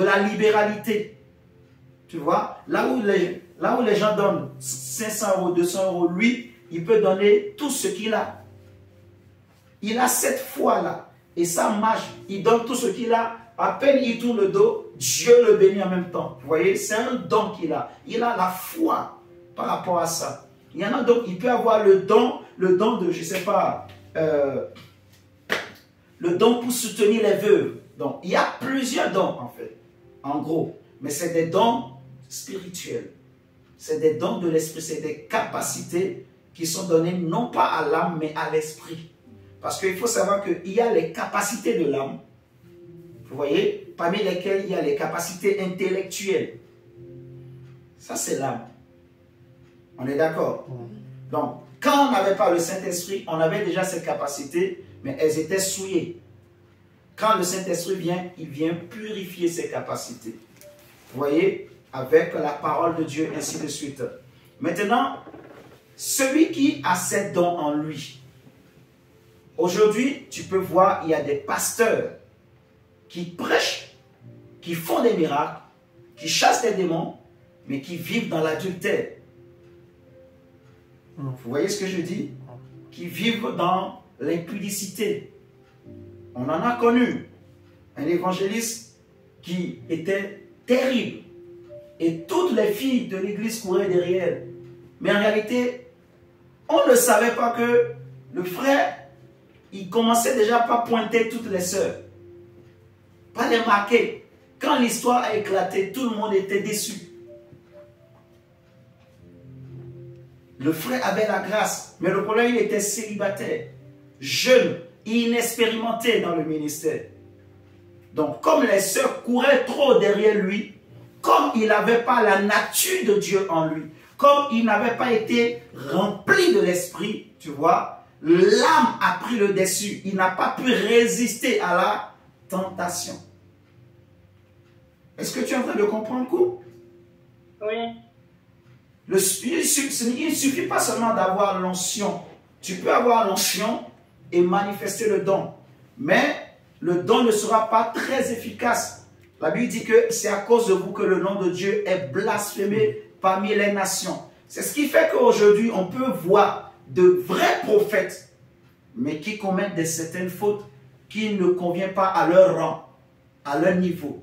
la libéralité. Tu vois, là où les gens donnent 500 €, 200 €, lui, il peut donner tout ce qu'il a. Il a cette foi-là. Et ça marche. Il donne tout ce qu'il a. À peine il tourne le dos, Dieu le bénit en même temps. Vous voyez, c'est un don qu'il a. Il a la foi par rapport à ça. Il y en a donc, il peut avoir le don de, je ne sais pas, le don pour soutenir les veuves. Donc, il y a plusieurs dons, en fait, en gros. Mais c'est des dons spirituels. C'est des dons de l'esprit. C'est des capacités qui sont données non pas à l'âme, mais à l'esprit. Parce qu'il faut savoir qu'il y a les capacités de l'âme. Vous voyez, parmi lesquelles il y a les capacités intellectuelles. Ça, c'est l'âme. On est d'accord? Donc, quand on n'avait pas le Saint-Esprit, on avait déjà ces capacités, mais elles étaient souillées. Quand le Saint-Esprit vient, il vient purifier ces capacités. Vous voyez, avec la parole de Dieu, ainsi de suite. Maintenant, celui qui a ces dons en lui, aujourd'hui, tu peux voir, il y a des pasteurs qui prêchent, qui font des miracles, qui chassent des démons, mais qui vivent dans l'adultère. Vous voyez ce que je dis? Qui vivent dans l'impudicité. On en a connu un évangéliste qui était terrible. Et toutes les filles de l'église couraient derrière. Mais en réalité, on ne savait pas que le frère, il commençait déjà par pointer toutes les sœurs. Pas les marquer. Quand l'histoire a éclaté, tout le monde était déçu. Le frère avait la grâce, mais le problème, il était célibataire, jeune, inexpérimenté dans le ministère. Donc, comme les sœurs couraient trop derrière lui, comme il n'avait pas la nature de Dieu en lui, comme il n'avait pas été rempli de l'esprit, tu vois, l'âme a pris le dessus. Il n'a pas pu résister à la tentation. Est-ce que tu es en train de comprendre, Kou? Oui. Il ne suffit pas seulement d'avoir l'onction. Tu peux avoir l'onction et manifester le don. Mais le don ne sera pas très efficace. La Bible dit que c'est à cause de vous que le nom de Dieu est blasphémé parmi les nations. C'est ce qui fait qu'aujourd'hui, on peut voir de vrais prophètes, mais qui commettent certaines fautes qui ne conviennent pas à leur rang, à leur niveau.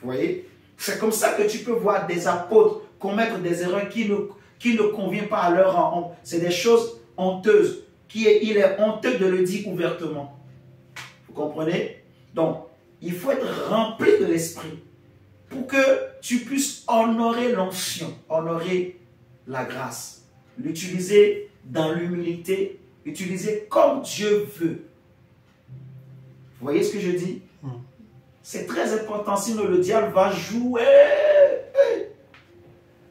Vous voyez? C'est comme ça que tu peux voir des apôtres commettre des erreurs qui ne conviennent pas à leur rang. C'est des choses honteuses. Il est honteux de le dire ouvertement. Vous comprenez? Donc, il faut être rempli de l'esprit pour que tu puisses honorer l'onction, honorer la grâce, l'utiliser dans l'humilité, l'utiliser comme Dieu veut. Vous voyez ce que je dis? C'est très important, sinon le diable va jouer.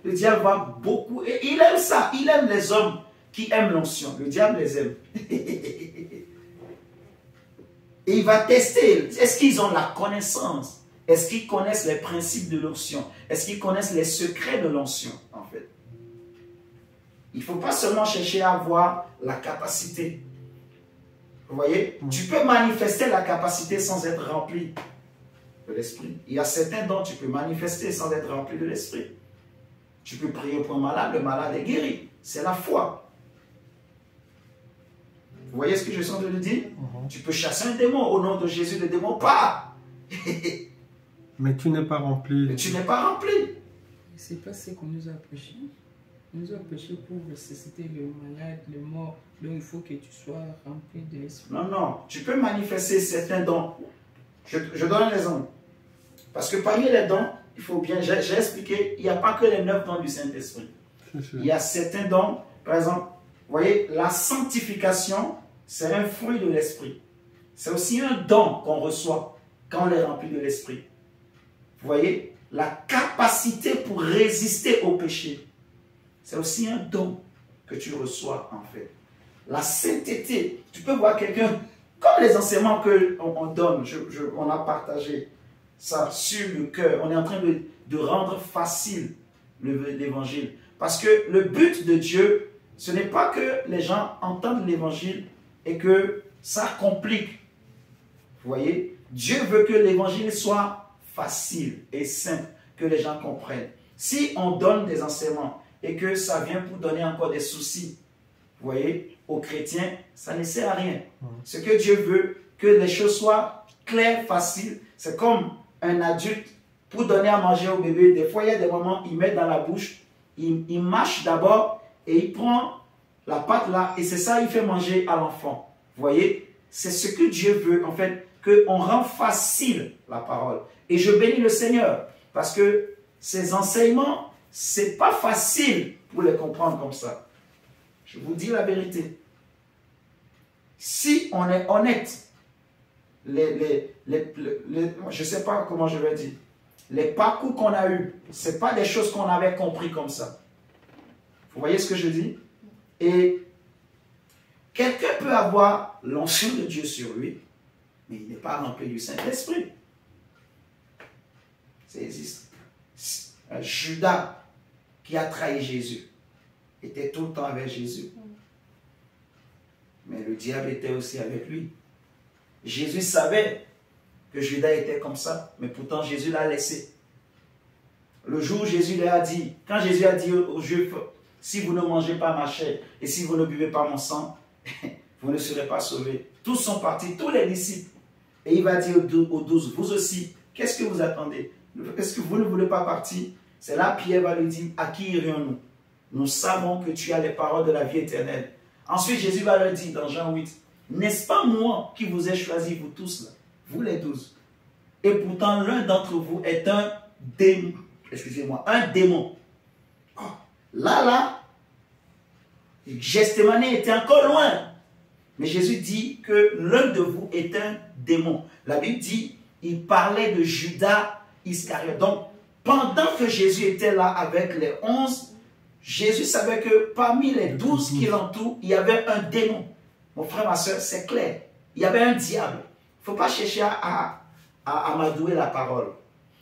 Le diable va beaucoup... Et il aime ça. Il aime les hommes qui aiment l'onction. Le diable les aime. Et il va tester. Est-ce qu'ils ont la connaissance? Est-ce qu'ils connaissent les principes de l'onction? Est-ce qu'ils connaissent les secrets de l'onction, en fait? Il ne faut pas seulement chercher à avoir la capacité. Vous voyez? Tu peux manifester la capacité sans être rempli de l'esprit. Il y a certains dons que tu peux manifester sans être rempli de l'esprit. Tu peux prier pour un malade, le malade est guéri. C'est la foi. Vous voyez ce que je suis en train de dire? Tu peux chasser un démon au nom de Jésus, le démon part. Mais tu n'es pas rempli. Mais tu n'es pas rempli. C'est pas ce qu'on nous a prêché. On nous a prêché pour ressusciter le malade, le mort. Donc il faut que tu sois rempli de l'esprit. Non, non. Tu peux manifester certains dons. Je donne un exemple. Parce que parmi les dons, il faut bien, j'ai expliqué, il n'y a pas que les 9 dons du Saint-Esprit. Il y a certains dons, par exemple, vous voyez, la sanctification, c'est un fruit de l'esprit. C'est aussi un don qu'on reçoit quand on est rempli de l'esprit. Vous voyez, la capacité pour résister au péché, c'est aussi un don que tu reçois en fait. La sainteté, tu peux voir quelqu'un, comme les enseignements qu'on donne, on a partagé ça sur le cœur. On est en train de rendre facile l'évangile. Parce que le but de Dieu, ce n'est pas que les gens entendent l'évangile et que ça complique Vous voyez? Dieu veut que l'évangile soit facile et simple, que les gens comprennent. Si on donne des enseignements et que ça vient pour donner encore des soucis, vous voyez, aux chrétiens, ça ne sert à rien. Ce que Dieu veut, que les choses soient claires, faciles. C'est comme un adulte pour donner à manger au bébé. Des fois, il y a des moments, il met dans la bouche, il mâche d'abord et il prend la pâte là et c'est ça, il fait manger à l'enfant. Vous voyez, c'est ce que Dieu veut, en fait, qu'on rend facile la parole. Et je bénis le Seigneur parce que ces enseignements, c'est pas facile pour les comprendre comme ça. Je vous dis la vérité. Si on est honnête, je ne sais pas comment je vais dire, les parcours qu'on a eus, ce n'est pas des choses qu'on avait compris comme ça. Vous voyez ce que je dis? Et quelqu'un peut avoir l'onction de Dieu sur lui, mais il n'est pas rempli du Saint-Esprit. Ça existe. Judas, qui a trahi Jésus, était tout le temps avec Jésus. Mais le diable était aussi avec lui. Jésus savait que Judas était comme ça, mais pourtant Jésus l'a laissé. Le jour où Jésus leur a dit, quand Jésus a dit aux Juifs, si vous ne mangez pas ma chair et si vous ne buvez pas mon sang, vous ne serez pas sauvés. Tous sont partis, tous les disciples. Et il va dire aux 12, vous aussi, qu'est-ce que vous attendez? Est-ce que vous ne voulez pas partir? C'est là Pierre va lui dire, à qui irions-nous? Nous savons que tu as les paroles de la vie éternelle. Ensuite, Jésus va leur dire dans Jean 8, n'est-ce pas moi qui vous ai choisi, vous tous là, vous les 12? Et pourtant, l'un d'entre vous est un démon. Excusez-moi, un démon. Oh, là, Gethsémane était encore loin. Mais Jésus dit que l'un de vous est un démon. La Bible dit, il parlait de Judas Iscariote. Donc, pendant que Jésus était là avec les 11, Jésus savait que parmi les 12 qui l'entourent, il y avait un démon. Mon frère, ma soeur, c'est clair. Il y avait un diable. Il ne faut pas chercher à amadouer la parole.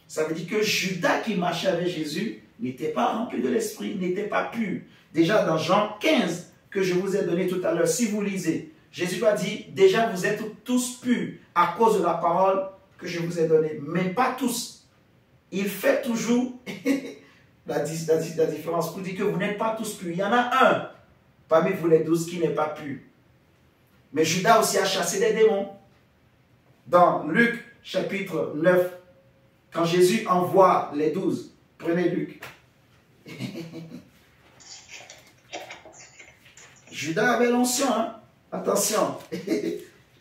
Ça veut dire que Judas qui marchait avec Jésus n'était pas rempli de l'esprit, n'était pas pur. Déjà dans Jean 15, que je vous ai donné tout à l'heure, si vous lisez, Jésus va dire, déjà vous êtes tous purs à cause de la parole que je vous ai donnée, mais pas tous. Il fait toujours la différence pour dire que vous n'êtes pas tous purs. Il y en a un parmi vous les 12 qui n'est pas pur. Mais Judas aussi a chassé des démons. Dans Luc chapitre 9, quand Jésus envoie les 12, prenez Luc. Judas avait l'onction, hein? Attention.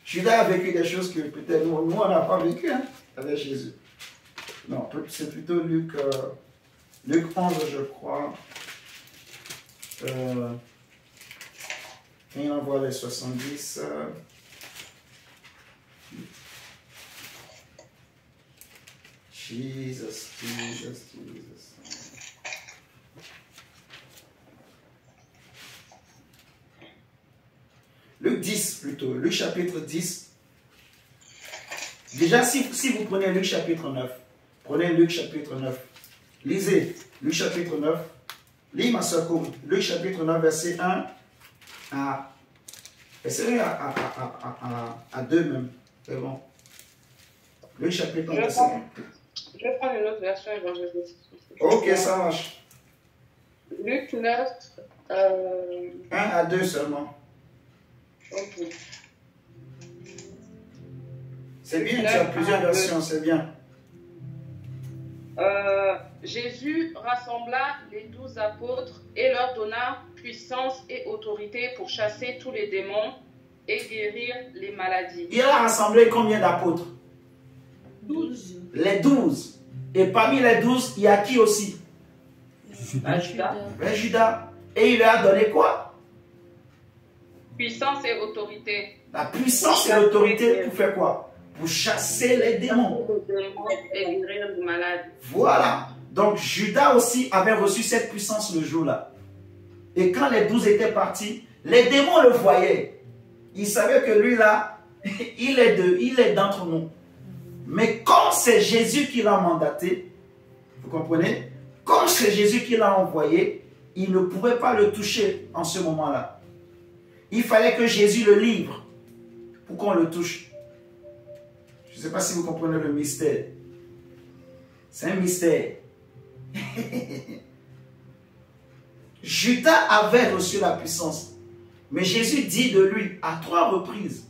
Judas a vécu des choses que peut-être nous on n'a pas vécu, hein, avec Jésus. Non, c'est plutôt Luc 11, je crois. Il envoie les 70. Jesus. Luc 10 plutôt, Luc chapitre 10. Déjà, si vous prenez Luc chapitre 9, prenez Luc chapitre 9. Lisez Luc chapitre 9. Lis ma soeur comme Luc chapitre 9, verset 1 à 2 même. C'est bon. Luc chapitre 9, verset 1. Je vais prendre une autre version évangélique. Ok, ça marche. Luc 9. 1 à 2 seulement. Ok. C'est bien, tu as plusieurs versions, c'est bien. Jésus rassembla les 12 apôtres et leur donna puissance et autorité pour chasser tous les démons et guérir les maladies. Il a rassemblé combien d'apôtres? 12. Les 12. Et parmi les 12, il y a qui aussi? Judas. Judas. Et il leur a donné quoi? Puissance et autorité. La puissance et l'autorité pour faire quoi? Pour chasser les démons. Et guérir les malades. Voilà. Donc Judas aussi avait reçu cette puissance le jour-là. Et quand les 12 étaient partis, les démons le voyaient. Ils savaient que lui là, il est d'entre nous. Mais comme c'est Jésus qui l'a mandaté, vous comprenez? Comme c'est Jésus qui l'a envoyé, il ne pouvait pas le toucher en ce moment-là. Il fallait que Jésus le livre pour qu'on le touche. Je ne sais pas si vous comprenez le mystère. C'est un mystère. Judas avait reçu la puissance. Mais Jésus dit de lui à 3 reprises,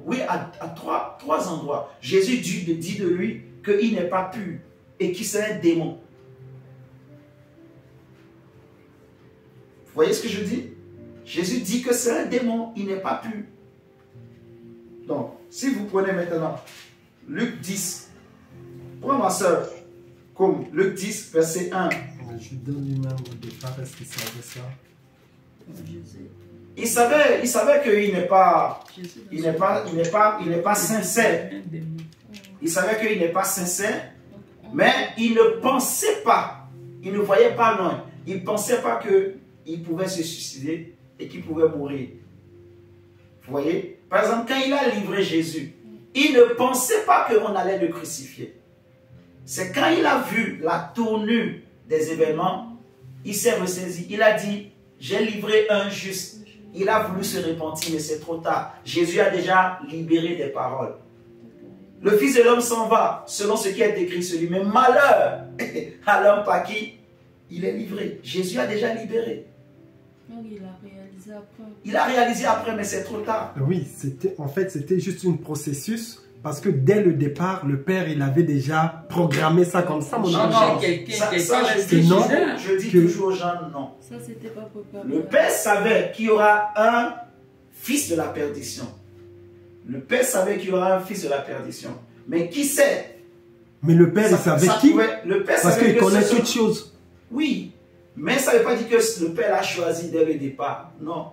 oui, à trois endroits, Jésus dit de lui qu'il n'est pas pur et qu'il c'est un démon. Vous voyez ce que je dis? Jésus dit que c'est un démon, il n'est pas pur. Donc, si vous prenez maintenant Luc 10, prends ma soeur, comme Luc 10, verset 1. Judas lui-même, au départ, est-ce qu'il savait ça? Il savait qu'il n'est pas, il n'est pas sincère. Il savait qu'il n'est pas sincère, mais il ne pensait pas, il ne voyait pas loin. Il ne pensait pas qu'il pouvait se suicider et qu'il pouvait mourir. Vous voyez? Par exemple, quand il a livré Jésus, il ne pensait pas qu'on allait le crucifier. C'est quand il a vu la tournure des événements, il s'est ressaisi. Il a dit, j'ai livré un juste. Il a voulu se repentir, mais c'est trop tard. Jésus a déjà libéré des paroles. Le Fils de l'homme s'en va, selon ce qui est écrit sur lui. Mais malheur à l'homme par qui il est livré. Jésus a déjà libéré. Donc il a réalisé après. Il a réalisé après, mais c'est trop tard. Oui, en fait, c'était juste un processus. Parce que dès le départ, le Père, il avait déjà programmé ça comme ça. Je dis toujours aux gens, non. Ça, c'était pas préparé. Le Père savait qu'il y aura un fils de la perdition. Le Père savait qu'il y aura un fils de la perdition. Mais qui sait? Mais le Père, il savait qui? Le Père parce qu'il connaît toutes choses. Oui, mais ça ne veut pas dire que le Père l'a choisi dès le départ. Non.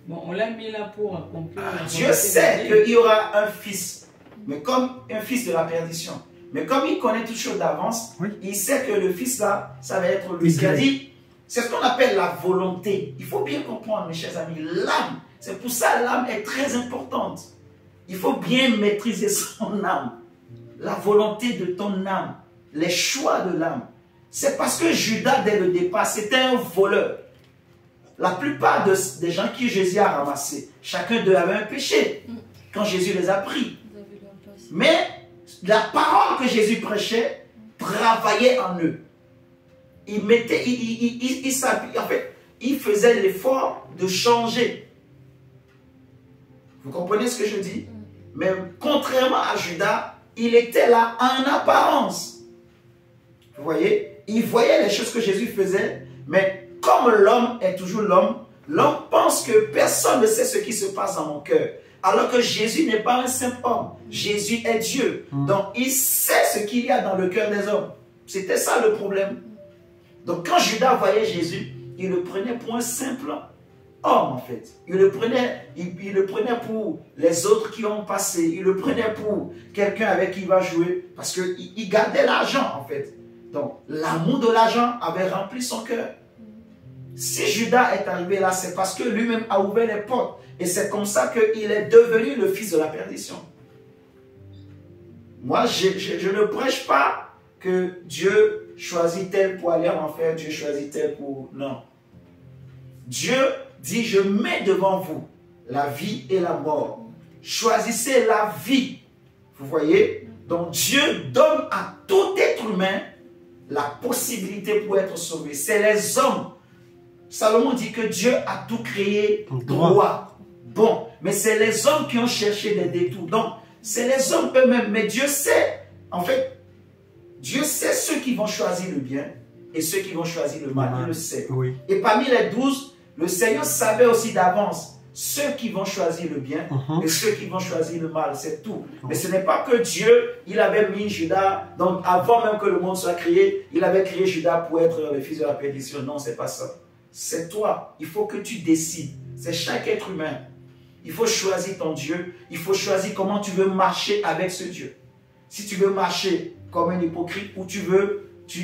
Bon, on l'a mis là pour accomplir. Dieu sait qu'il y aura un fils, mais comme un fils de la perdition. Mais comme il connaît toutes choses d'avance, oui, il sait que le fils là, ça va être lui. Il a dit, c'est ce qu'on appelle la volonté. Il faut bien comprendre, mes chers amis, l'âme. C'est pour ça que l'âme est très importante. Il faut bien maîtriser son âme. La volonté de ton âme. Les choix de l'âme. C'est parce que Judas, dès le départ, c'était un voleur. La plupart des gens qui Jésus a ramassés, chacun d'eux avait un péché quand Jésus les a pris. Mais la parole que Jésus prêchait travaillait en eux. Il mettait, en fait, il faisait l'effort de changer. Vous comprenez ce que je dis? Mais contrairement à Judas, il était là en apparence. Vous voyez? Il voyait les choses que Jésus faisait, mais comme l'homme est toujours l'homme, l'homme pense que personne ne sait ce qui se passe dans mon cœur. Alors que Jésus n'est pas un simple homme. Jésus est Dieu. Donc il sait ce qu'il y a dans le cœur des hommes. C'était ça le problème. Donc quand Judas voyait Jésus, il le prenait pour un simple homme en fait. Il le prenait pour les autres qui ont passé. Il le prenait pour quelqu'un avec qui il va jouer. Parce qu'il gardait l'argent en fait. Donc l'amour de l'argent avait rempli son cœur. Si Judas est arrivé là, c'est parce que lui-même a ouvert les portes. Et c'est comme ça qu'il est devenu le fils de la perdition. Moi, je ne prêche pas que Dieu choisit tel pour aller en enfer, Dieu choisit tel pour... Non. Dieu dit, je mets devant vous la vie et la mort. Choisissez la vie. Vous voyez? Donc Dieu donne à tout être humain la possibilité pour être sauvé. C'est les hommes. Salomon dit que Dieu a tout créé droit. Bon, mais c'est les hommes qui ont cherché des détours. Donc, c'est les hommes eux-mêmes. Mais Dieu sait, en fait, Dieu sait ceux qui vont choisir le bien et ceux qui vont choisir le mal. Il le sait. Oui. Et parmi les 12, le Seigneur savait aussi d'avance ceux qui vont choisir le bien et ceux qui vont choisir le mal. C'est tout. Mais ce n'est pas que Dieu, il avait mis Judas, donc avant même que le monde soit créé, il avait créé Judas pour être le fils de la perdition. Non, c'est pas ça. C'est toi. Il faut que tu décides. C'est chaque être humain. Il faut choisir ton Dieu. Il faut choisir comment tu veux marcher avec ce Dieu. Si tu veux marcher comme un hypocrite ou tu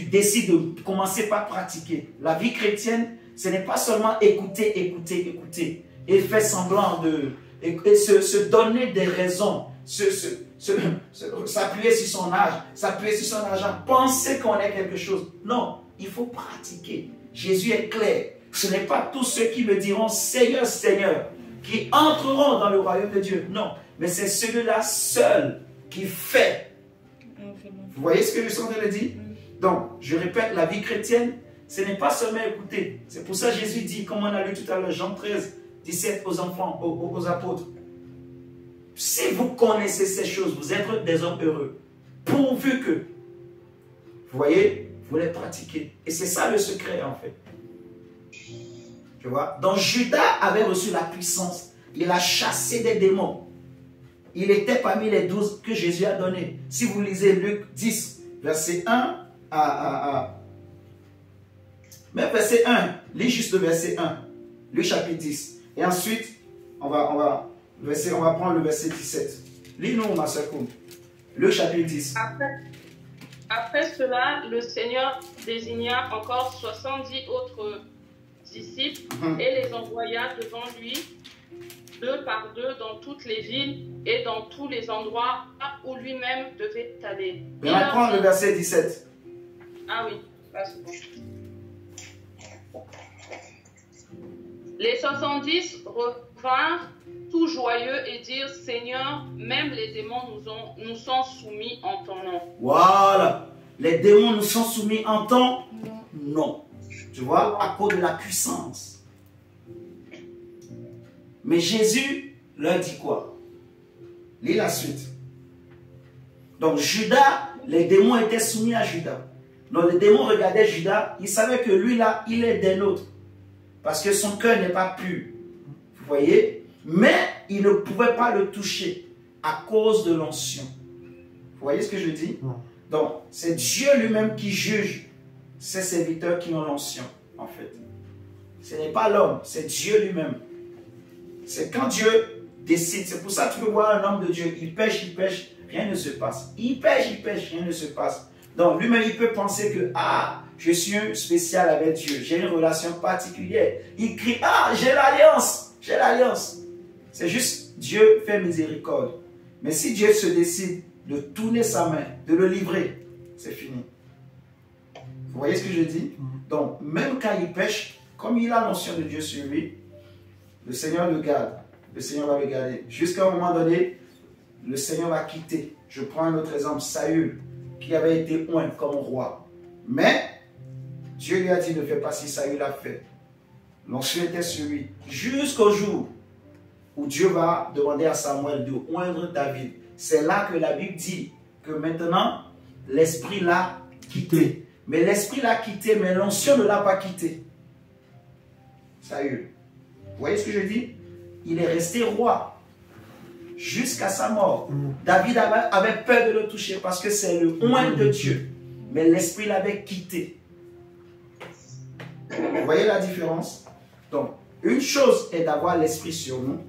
décides de commencer par pratiquer. La vie chrétienne, ce n'est pas seulement écouter, écouter, écouter et faire semblant de... et se donner des raisons, s'appuyer sur son âge, s'appuyer sur son argent, penser qu'on est quelque chose. Non, il faut pratiquer. Jésus est clair. Ce n'est pas tous ceux qui me diront Seigneur, Seigneur, qui entreront dans le royaume de Dieu. Non, mais c'est celui-là seul qui fait. Vous voyez ce que je suis en train de dire? Donc, je répète, la vie chrétienne, ce n'est pas seulement écouter. C'est pour ça que Jésus dit, comme on a lu tout à l'heure, Jean 13, 17 aux enfants, aux apôtres. Si vous connaissez ces choses, vous êtes des hommes heureux. Pourvu que, vous voyez, vous les pratiquez. Et c'est ça le secret en fait. Tu vois? Donc Judas avait reçu la puissance. Il a chassé des démons. Il était parmi les 12 que Jésus a donnés. Si vous lisez Luc 10, verset 1 même verset 1, lis juste le verset 1. Luc chapitre 10. Et ensuite, on va prendre le verset 17. Lis-nous, ma soeur Koum. Luc chapitre 10. Après cela, le Seigneur désigna encore 70 autres disciples et les envoya devant lui, 2 par 2, dans toutes les villes et dans tous les endroits où lui-même devait aller. Et on prend le verset 17. Ah oui, là c'est bon. Les 70 revinrent tout joyeux et dirent, Seigneur, même les démons nous sont soumis en ton nom. Voilà. Les démons nous sont soumis en ton nom. Tu vois, à cause de la puissance. Mais Jésus leur dit quoi? Lis la suite. Donc Judas, les démons étaient soumis à Judas. Donc les démons regardaient Judas, ils savaient que lui là, il est des nôtres. Parce que son cœur n'est pas pur. Vous voyez? Mais ils ne pouvaient pas le toucher à cause de l'onction. Vous voyez ce que je dis? Donc, c'est Dieu lui-même qui juge ses serviteurs qui ont l'onction, en fait. Ce n'est pas l'homme, c'est Dieu lui-même. C'est quand Dieu décide. C'est pour ça que tu peux voir un homme de Dieu. Il pêche, rien ne se passe. Il pêche, rien ne se passe. Donc, lui-même, il peut penser que, ah, je suis un spécial avec Dieu. J'ai une relation particulière. Il crie, ah, j'ai l'alliance. J'ai l'alliance. C'est juste, Dieu fait miséricorde. Mais si Dieu se décide de tourner sa main, de le livrer, c'est fini. Vous voyez ce que je dis? Donc, même quand il pêche, comme il a l'onction de Dieu sur lui, le Seigneur le garde. Le Seigneur va le garder. Jusqu'à un moment donné, le Seigneur va quitter. Je prends un autre exemple, Saül, qui avait été oint comme roi. Mais, Dieu lui a dit, ne fais pas si Saül a fait. L'onction était sur lui. Jusqu'au jour où Dieu va demander à Samuel de oindre David. C'est là que la Bible dit que maintenant, l'esprit l'a quitté. Mais l'esprit l'a quitté, mais l'onction ne l'a pas quitté. Saül. Vous voyez ce que je dis? Il est resté roi jusqu'à sa mort. David avait peur de le toucher parce que c'est le oint de Dieu. Mais l'esprit l'avait quitté. Vous voyez la différence? Donc, une chose est d'avoir l'esprit sur nous,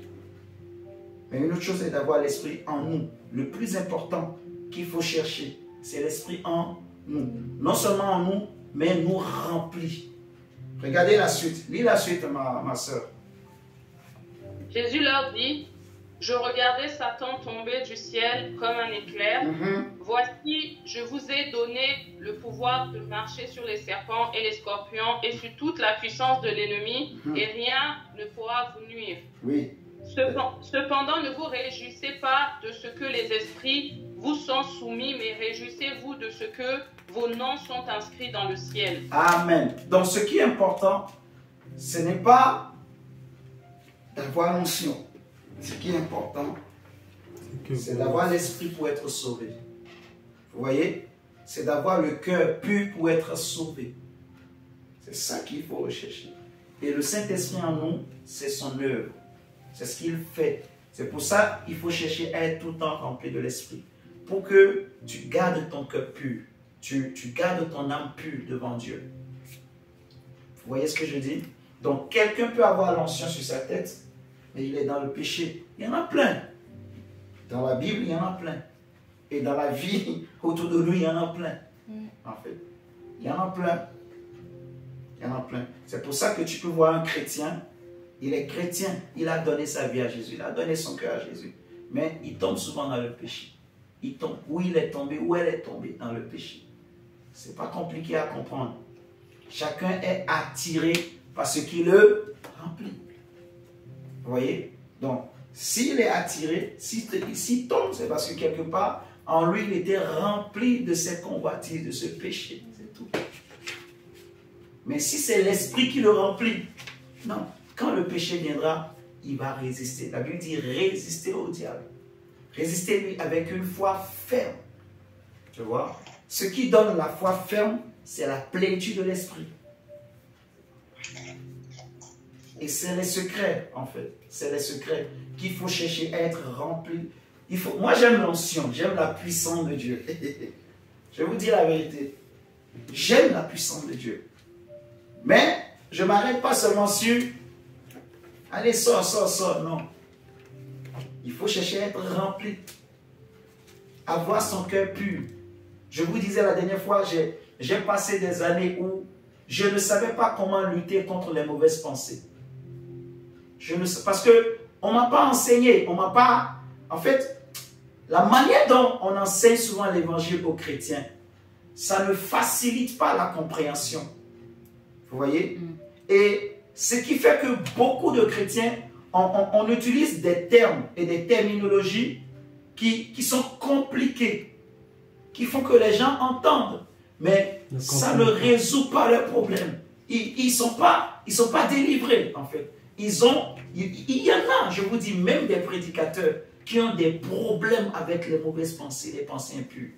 mais une autre chose est d'avoir l'esprit en nous. Le plus important qu'il faut chercher, c'est l'esprit en nous. Non seulement en nous, mais nous remplit. Regardez la suite. Lis la suite, ma soeur. Jésus leur dit, je regardais Satan tomber du ciel comme un éclair. Voici, je vous ai donné le pouvoir de marcher sur les serpents et les scorpions et sur toute la puissance de l'ennemi, et rien ne pourra vous nuire. Oui. Cependant, ne vous réjouissez pas de ce que les esprits vous sont soumis, mais réjouissez-vous de ce que vos noms sont inscrits dans le ciel. Amen. Donc, ce qui est important, ce n'est pas d'avoir l'onction. Ce qui est important, c'est d'avoir l'esprit pour être sauvé. Vous voyez? C'est d'avoir le cœur pur pour être sauvé. C'est ça qu'il faut rechercher. Et le Saint-Esprit en nous, c'est son œuvre. C'est ce qu'il fait. C'est pour ça qu'il faut chercher à être tout le temps rempli de l'esprit. Pour que tu gardes ton cœur pur. Tu gardes ton âme pure devant Dieu. Vous voyez ce que je dis? Donc, quelqu'un peut avoir l'onction sur sa tête, mais il est dans le péché. Il y en a plein. Dans la Bible, il y en a plein. Et dans la vie autour de lui, il y en a plein. En fait, il y en a plein. Il y en a plein. C'est pour ça que tu peux voir un chrétien. Il est chrétien. Il a donné sa vie à Jésus. Il a donné son cœur à Jésus. Mais il tombe souvent dans le péché. Il tombe où il est tombé, où elle est tombée dans le péché. Ce n'est pas compliqué à comprendre. Chacun est attiré par ce qui le remplit. Vous voyez? Donc, S'il est attiré, s'il tombe, c'est parce que quelque part, en lui, il était rempli de cette convoitise, de ce péché. C'est tout. Mais si c'est l'esprit qui le remplit, non. Quand le péché viendra, il va résister. La Bible dit résister au diable. Résister lui avec une foi ferme. Tu vois? Ce qui donne la foi ferme, c'est la plénitude de l'esprit. Et c'est les secrets, en fait. C'est les secrets qu'il faut chercher à être rempli. Moi, j'aime l'onction, j'aime la puissance de Dieu. Je vais vous dire la vérité. J'aime la puissance de Dieu. Mais je ne m'arrête pas seulement sur allez, sors, non. Il faut chercher à être rempli. Avoir son cœur pur. Je vous disais la dernière fois, j'ai passé des années où je ne savais pas comment lutter contre les mauvaises pensées. Parce qu'on ne m'a pas enseigné, on m'a pas... En fait, la manière dont on enseigne souvent l'évangile aux chrétiens, ça ne facilite pas la compréhension. Vous voyez? Et ce qui fait que beaucoup de chrétiens, on utilise des termes et des terminologies qui sont compliquées, qui font que les gens entendent, mais ça ne résout pas leurs problèmes. Ils ne sont pas délivrés, en fait. Il y en a, je vous dis, même des prédicateurs qui ont des problèmes avec les mauvaises pensées, les pensées impures,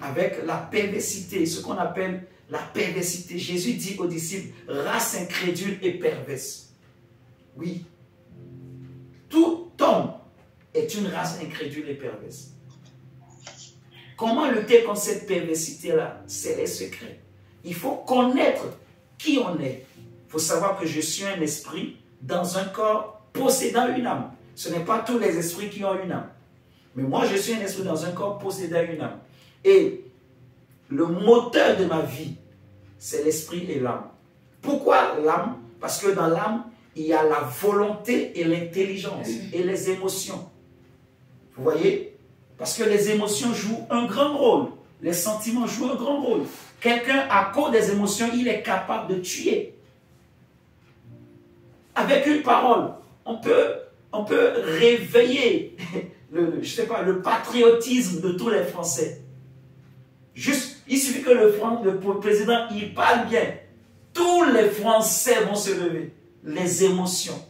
avec la perversité, ce qu'on appelle la perversité. Jésus dit aux disciples, race incrédule et perverse. Oui. Tout homme est une race incrédule et perverse. Comment lutter contre cette perversité-là? C'est les secrets. Il faut connaître qui on est. Il faut savoir que je suis un esprit dans un corps possédant une âme. Ce n'est pas tous les esprits qui ont une âme. Mais moi, je suis un esprit dans un corps possédant une âme. Et le moteur de ma vie, c'est l'esprit et l'âme. Pourquoi l'âme? Parce que dans l'âme, il y a la volonté et l'intelligence et les émotions. Vous voyez? Parce que les émotions jouent un grand rôle. Les sentiments jouent un grand rôle. Quelqu'un, à cause des émotions, il est capable de tuer. Avec une parole, on peut réveiller le patriotisme de tous les Français. Juste, il suffit que le président, il parle bien. Tous les Français vont se lever. Les émotions.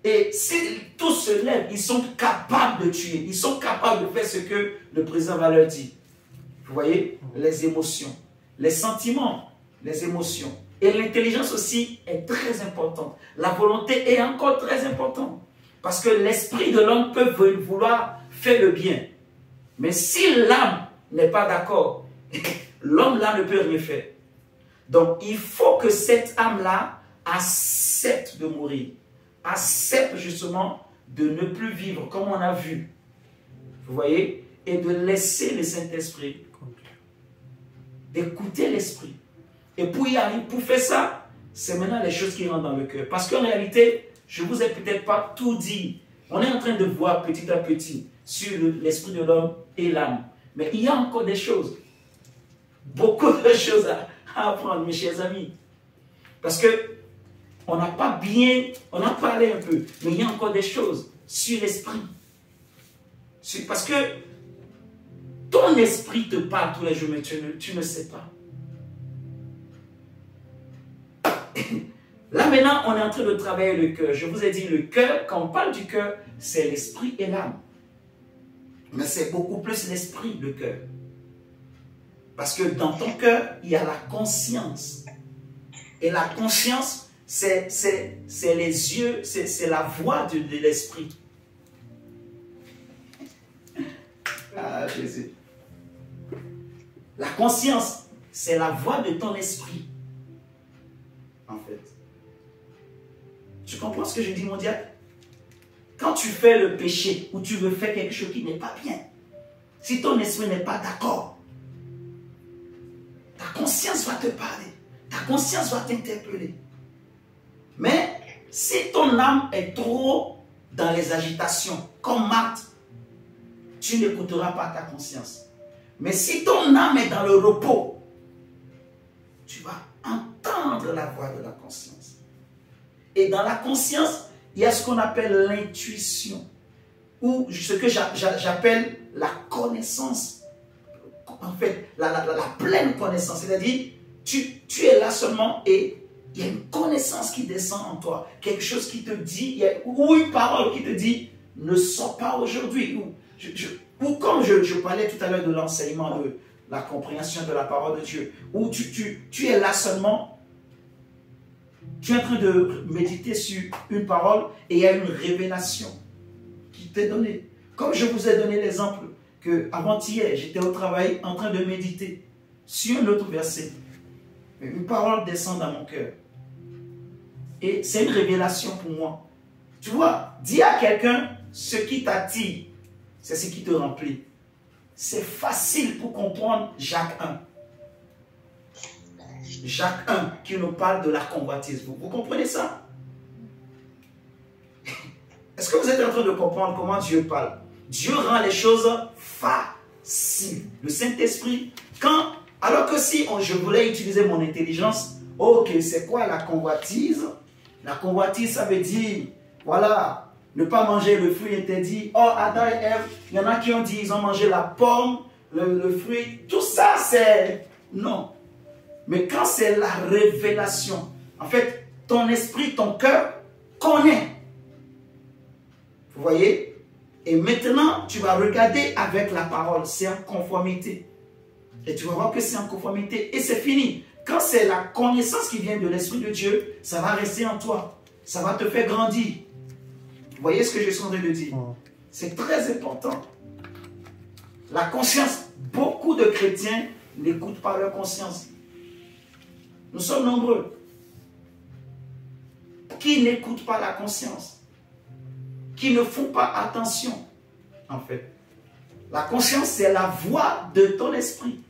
Et si tous se lèvent, ils sont capables de tuer. Ils sont capables de faire ce que le président va leur dire. Vous voyez? Les émotions. Les sentiments, les émotions. Et l'intelligence aussi est très importante. La volonté est encore très importante. Parce que l'esprit de l'homme peut vouloir faire le bien. Mais si l'âme n'est pas d'accord, l'homme là ne peut rien faire. Donc il faut que cette âme-là accepte de mourir. Accepte justement de ne plus vivre comme on a vu. Vous voyez? Et de laisser le Saint-Esprit. D'écouter l'Esprit. Et pour y arriver, pour faire ça, c'est maintenant les choses qui rentrent dans le cœur. Parce qu'en réalité, je ne vous ai peut-être pas tout dit. On est en train de voir petit à petit sur l'esprit de l'homme et l'âme. Mais il y a encore des choses. Beaucoup de choses à apprendre, mes chers amis. Parce que on n'a pas bien, on a parlé un peu, mais il y a encore des choses sur l'esprit. Parce que ton esprit te parle tous les jours, mais tu ne sais pas. Là maintenant, on est en train de travailler le cœur. Je vous ai dit, le cœur, quand on parle du cœur, c'est l'esprit et l'âme. Mais c'est beaucoup plus l'esprit, le cœur. Parce que dans ton cœur, il y a la conscience. Et la conscience, c'est les yeux, c'est la voix de l'esprit. Ah, Jésus. La conscience, c'est la voix de ton esprit. En fait. Tu comprends ce que je dis, mon diable? Quand tu fais le péché ou tu veux faire quelque chose qui n'est pas bien, si ton esprit n'est pas d'accord, ta conscience va te parler. Ta conscience va t'interpeller. Mais si ton âme est trop dans les agitations, comme Marthe, tu n'écouteras pas ta conscience. Mais si ton âme est dans le repos, tu vas entendre la voix de la conscience. Et dans la conscience, il y a ce qu'on appelle l'intuition. ou ce que j'appelle la connaissance, en fait, la pleine connaissance. C'est-à-dire, tu es là seulement et il y a une connaissance qui descend en toi. Quelque chose qui te dit, ou une parole qui te dit, ne sors pas aujourd'hui. Ou comme je parlais tout à l'heure de l'enseignement, de la compréhension de la parole de Dieu, où tu es là seulement, tu es en train de méditer sur une parole et il y a une révélation qui t'est donnée. Comme je vous ai donné l'exemple que avant-hier, j'étais au travail en train de méditer sur un autre verset. Une parole descend dans mon cœur. Et c'est une révélation pour moi. Tu vois, dis à quelqu'un ce qui t'attire, c'est ce qui te remplit. C'est facile pour comprendre Jacques 1. Jacques 1 qui nous parle de la convoitise. Vous comprenez ça? Est-ce que vous êtes en train de comprendre comment Dieu parle? Dieu rend les choses faciles. Le Saint-Esprit, alors que si je voulais utiliser mon intelligence, ok, c'est quoi la convoitise? La convoitise, ça veut dire, voilà, ne pas manger le fruit interdit. Oh, Adam et Ève, il y en a qui ont dit, ils ont mangé la pomme, le fruit. Tout ça, c'est... Non. Mais quand c'est la révélation, en fait, ton esprit, ton cœur connaît. Vous voyez? Et maintenant, tu vas regarder avec la parole. C'est en conformité. Et tu vas voir que c'est en conformité. Et c'est fini. Quand c'est la connaissance qui vient de l'Esprit de Dieu, ça va rester en toi. Ça va te faire grandir. Vous voyez ce que je suis en train de dire? C'est très important. La conscience. Beaucoup de chrétiens n'écoutent pas leur conscience. Nous sommes nombreux qui n'écoutent pas la conscience, qui ne font pas attention, en fait. La conscience, c'est la voix de ton esprit.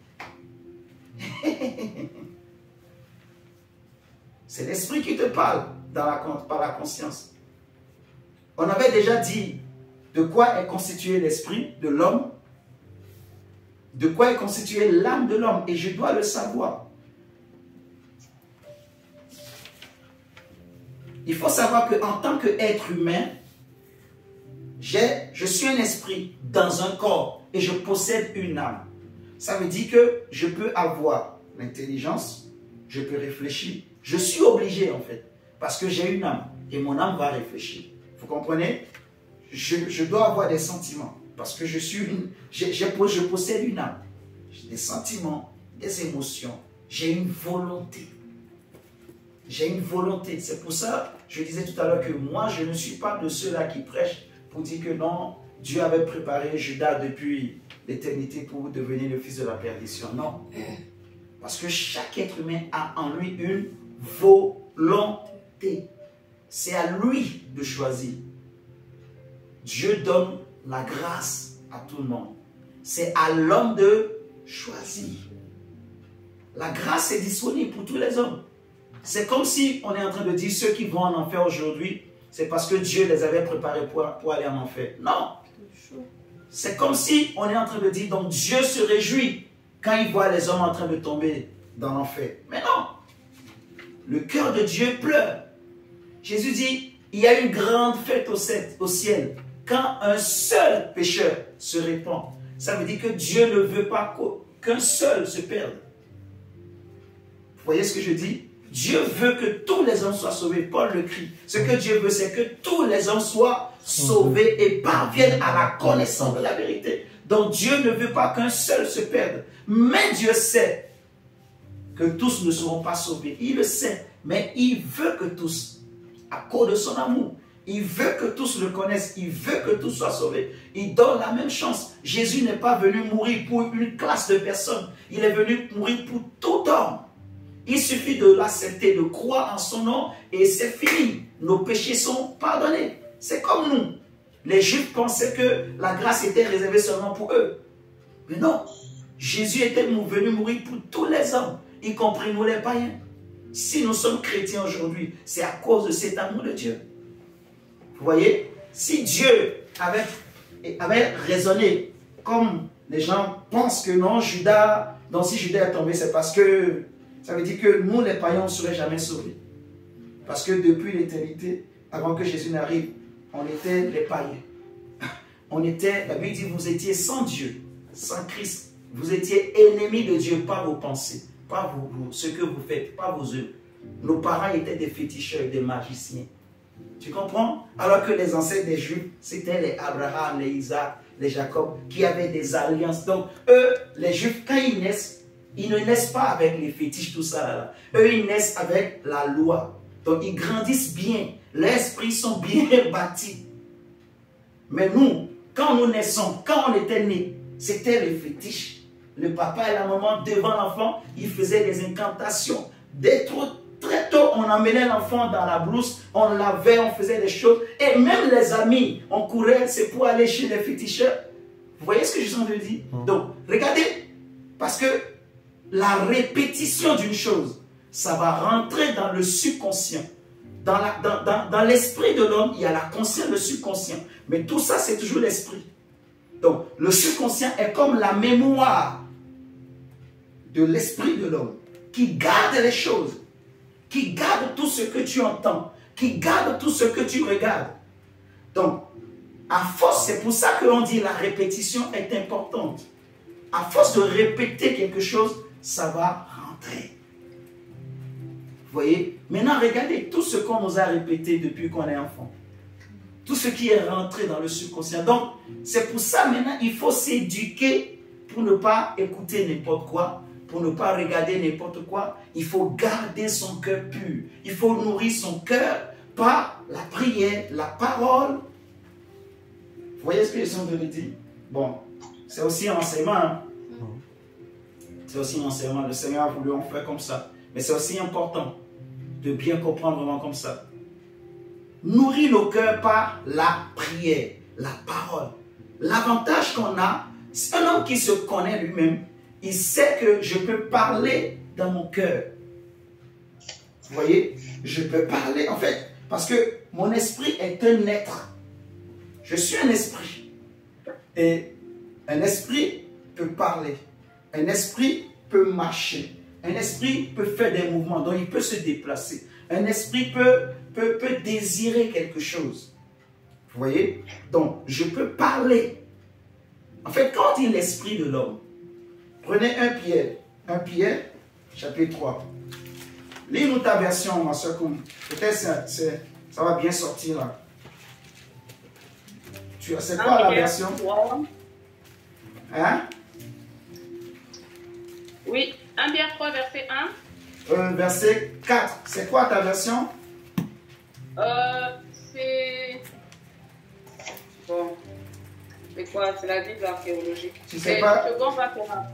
C'est l'esprit qui te parle par la conscience. On avait déjà dit de quoi est constitué l'esprit de l'homme, de quoi est constituée l'âme de l'homme, et je dois le savoir. Il faut savoir qu'en tant qu'être humain, je suis un esprit dans un corps et je possède une âme. Ça veut dire que je peux avoir l'intelligence, je peux réfléchir. Je suis obligé en fait, parce que j'ai une âme et mon âme va réfléchir. Vous comprenez? Je dois avoir des sentiments parce que je possède une âme. J'ai des sentiments, des émotions, j'ai une volonté. J'ai une volonté. C'est pour ça, je disais tout à l'heure que moi, je ne suis pas de ceux-là qui prêchent pour dire que non, Dieu avait préparé Judas depuis l'éternité pour devenir le fils de la perdition. Non. Parce que chaque être humain a en lui une volonté. C'est à lui de choisir. Dieu donne la grâce à tout le monde. C'est à l'homme de choisir. La grâce est disponible pour tous les hommes. C'est comme si on est en train de dire ceux qui vont en enfer aujourd'hui, c'est parce que Dieu les avait préparés pour aller en enfer. Non. C'est comme si on est en train de dire, donc Dieu se réjouit quand il voit les hommes en train de tomber dans l'enfer. Mais non. Le cœur de Dieu pleure. Jésus dit, il y a une grande fête au ciel quand un seul pécheur se répand. Ça veut dire que Dieu ne veut pas qu'un seul se perde. Vous voyez ce que je dis? Dieu veut que tous les hommes soient sauvés. Paul le crie. Ce que Dieu veut, c'est que tous les hommes soient sauvés et parviennent à la connaissance de la vérité. Donc Dieu ne veut pas qu'un seul se perde. Mais Dieu sait que tous ne seront pas sauvés. Il le sait. Mais il veut que tous, à cause de son amour, il veut que tous le connaissent. Il veut que tous soient sauvés. Il donne la même chance. Jésus n'est pas venu mourir pour une classe de personnes. Il est venu mourir pour tout homme. Il suffit de l'accepter, de croire en son nom et c'est fini. Nos péchés sont pardonnés. C'est comme nous. Les Juifs pensaient que la grâce était réservée seulement pour eux. Mais non. Jésus était venu mourir pour tous les hommes, y compris nous les païens. Si nous sommes chrétiens aujourd'hui, c'est à cause de cet amour de Dieu. Vous voyez? Si Dieu avait raisonné comme les gens pensent que non, Judas, donc si Judas est tombé, c'est parce que ça veut dire que nous, les païens, on ne serait jamais sauvés. Parce que depuis l'éternité, avant que Jésus n'arrive, on était les païens. la Bible dit, vous étiez sans Dieu, sans Christ. Vous étiez ennemis de Dieu par vos pensées, par ce que vous faites, par vos œuvres. Nos parents étaient des féticheurs, des magiciens. Tu comprends? Alors que les ancêtres des Juifs, c'était les Abraham, les Isaac, les Jacob, qui avaient des alliances. Donc, eux, les Juifs, quand ils naissent, ils ne naissent pas avec les fétiches, tout ça. Là. Eux, ils naissent avec la loi. Donc, ils grandissent bien. Leurs esprits sont bien bâtis. Mais nous, quand nous naissons, quand on était nés, c'était les fétiches. Le papa et la maman, devant l'enfant, ils faisaient des incantations. Très tôt, on emmenait l'enfant dans la brousse, on lavait, on faisait des choses. Et même les amis, on courait, c'est pour aller chez les féticheurs. Vous voyez ce que je suis en train de dire? Donc, regardez, parce que la répétition d'une chose, ça va rentrer dans le subconscient. Dans l'esprit de l'homme, il y a la conscience, le subconscient. Mais tout ça, c'est toujours l'esprit. Donc, le subconscient est comme la mémoire de l'esprit de l'homme qui garde les choses, qui garde tout ce que tu entends, qui garde tout ce que tu regardes. Donc, à force, c'est pour ça qu'on dit la répétition est importante. À force de répéter quelque chose, ça va rentrer. Vous voyez? Maintenant, regardez tout ce qu'on nous a répété depuis qu'on est enfant. Tout ce qui est rentré dans le subconscient. Donc, c'est pour ça maintenant, il faut s'éduquer pour ne pas écouter n'importe quoi, pour ne pas regarder n'importe quoi. Il faut garder son cœur pur. Il faut nourrir son cœur par la prière, la parole. Vous voyez ce que je suis en train de dire? Bon, c'est aussi un enseignement. Hein? C'est aussi un enseignement. Le Seigneur a voulu en faire comme ça. Mais c'est aussi important de bien comprendre vraiment comme ça. Nourrir nos cœurs par la prière, la parole. L'avantage qu'on a, c'est un homme qui se connaît lui-même. Il sait que je peux parler dans mon cœur. Vous voyez? Je peux parler, en fait, parce que mon esprit est un être. Je suis un esprit. Et un esprit peut parler. Un esprit peut marcher. Un esprit peut faire des mouvements, donc il peut se déplacer. Un esprit peut désirer quelque chose. Vous voyez? Donc, je peux parler. En fait, quand on dit l'esprit de l'homme, prenez 1 Pierre, chapitre 3. Lis-nous ta version, ma soeur Koum. Peut-être ça va bien sortir là. C'est quoi la version? Hein? Oui, 1 Pierre 3, verset 1. Verset 4. C'est quoi ta version? C'est... Bon. C'est quoi? C'est la Bible archéologique. Tu sais pas? Second 21.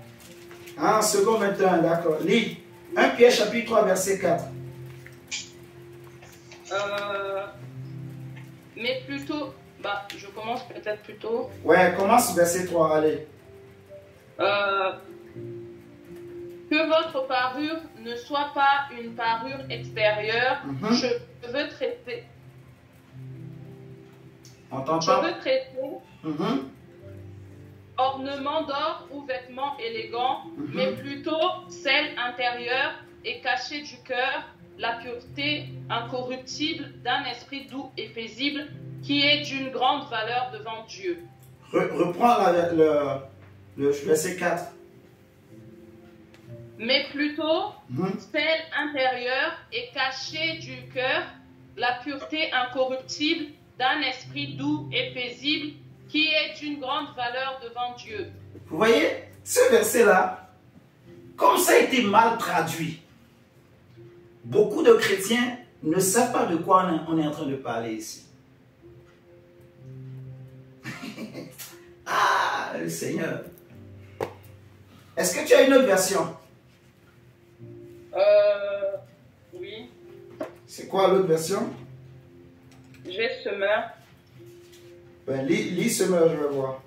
Ah, second 21, d'accord. Lis. 1 Pierre chapitre 3, verset 4. Mais plutôt... Bah, je commence peut-être plutôt. Ouais, commence verset 3, allez. Que votre parure ne soit pas une parure extérieure, cheveux traités. On t'entend? Cheveux traités, ornements d'or ou vêtements élégants, mais plutôt celle intérieure et cachée du cœur, la pureté incorruptible d'un esprit doux et paisible, qui est d'une grande valeur devant Dieu. Reprends le verset 4. Mais plutôt, celle intérieure et cachée du cœur, la pureté incorruptible d'un esprit doux et paisible, qui est d'une grande valeur devant Dieu. Vous voyez, ce verset-là, comme ça a été mal traduit, beaucoup de chrétiens ne savent pas de quoi on est en train de parler ici. Ah, le Seigneur. Est-ce que tu as une autre version? Oui. C'est quoi l'autre version? J'ai semeur. Ben, lis semeur, je vais voir.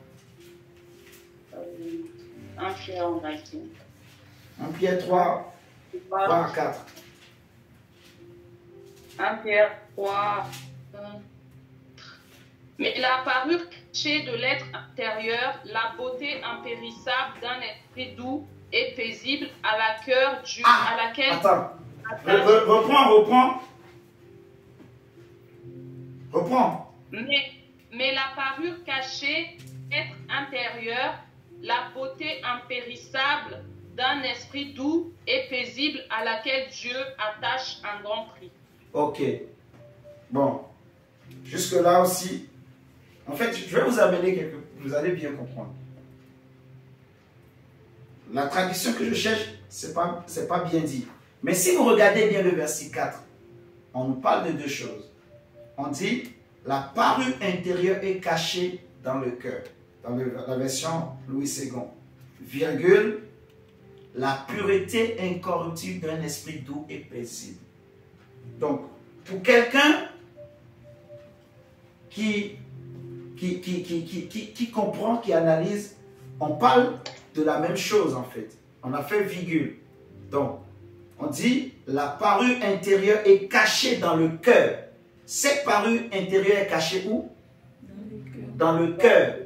1 Pierre, on va dire. 1 Pierre 3, 3 à 4. 1 Pierre 3. Mais la parure cachée de l'être intérieur, la beauté impérissable d'un esprit doux et paisible à laquelle... Attends. Reprends. Mais mais la parure cachée, être intérieur, la beauté impérissable d'un esprit doux et paisible à laquelle Dieu attache un grand prix. Ok. Bon. Jusque-là aussi. En fait, je vais vous amener quelque chose. Vous allez bien comprendre. La traduction que je cherche, c'est pas bien dit. Mais si vous regardez bien le verset 4, on nous parle de deux choses. On dit, la parure intérieure est cachée dans le cœur. Dans la version Louis II. Virgule, la pureté incorruptible d'un esprit doux et paisible. Donc, pour quelqu'un qui comprend, qui analyse, on parle de la même chose en fait. On a fait virgule. Donc, on dit la parure intérieure est cachée dans le cœur. Cette parure intérieure est cachée où? Dans le cœur.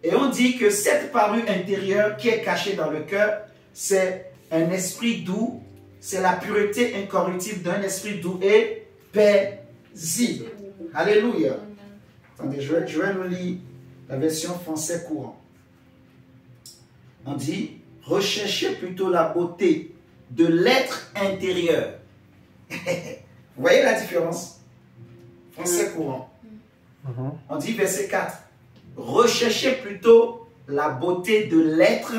Et on dit que cette parure intérieure qui est cachée dans le cœur, c'est un esprit doux, c'est la pureté incorruptible d'un esprit doux et paisible. Alléluia. Attendez, je vais nous lire la version français courant. On dit, recherchez plutôt la beauté de l'être intérieur. Vous voyez la différence? Français courant. On dit verset 4. Recherchez plutôt la beauté de l'être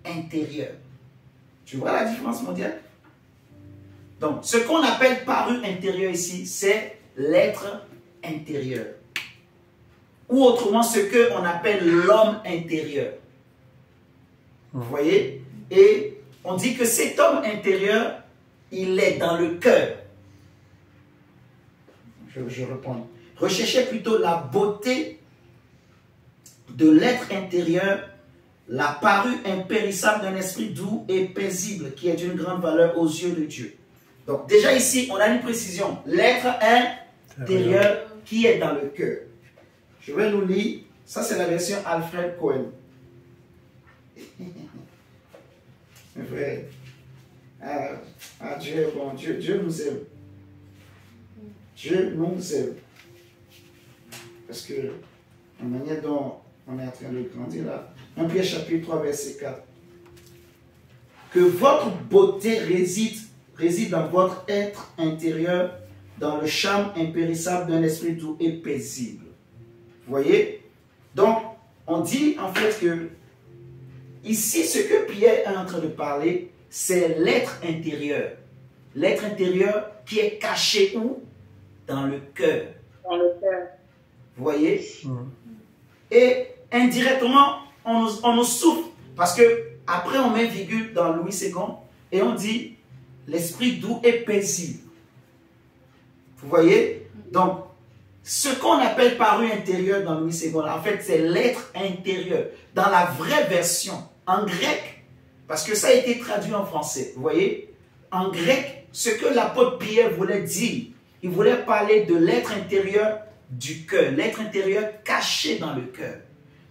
intérieur. Tu vois la différence, mon diable? Donc, ce qu'on appelle parure intérieure ici, c'est l'être intérieur. Ou autrement, ce qu'on appelle l'homme intérieur. Vous voyez? Et on dit que cet homme intérieur, il est dans le cœur. Je reprends. Recherchez plutôt la beauté de l'être intérieur, la parure impérissable d'un esprit doux et paisible qui est d'une grande valeur aux yeux de Dieu. Donc déjà ici, on a une précision. L'être intérieur qui est dans le cœur. Je vais nous lire. Ça, c'est la version Alfred Cohen. Vrai. Dieu est bon. Dieu nous aime. Dieu nous aime. Parce que la manière dont on est en train de grandir là. 1 Pierre chapitre 3, verset 4. Que votre beauté réside dans votre être intérieur, dans le charme impérissable d'un esprit doux et paisible. Vous voyez? Donc, on dit en fait que ici, ce que Pierre est en train de parler, c'est l'être intérieur. L'être intérieur qui est caché où? Dans le cœur. Dans le cœur. Vous voyez? Et indirectement, on nous souffle. Parce que après, on met virgule dans Louis II et on dit l'esprit doux et paisible. Vous voyez? Donc, ce qu'on appelle parure intérieure dans Louis II, en fait, c'est l'être intérieur. Dans la vraie version, en grec, parce que ça a été traduit en français, vous voyez? En grec, ce que l'apôtre Pierre voulait dire, il voulait parler de l'être intérieur du cœur, l'être intérieur caché dans le cœur.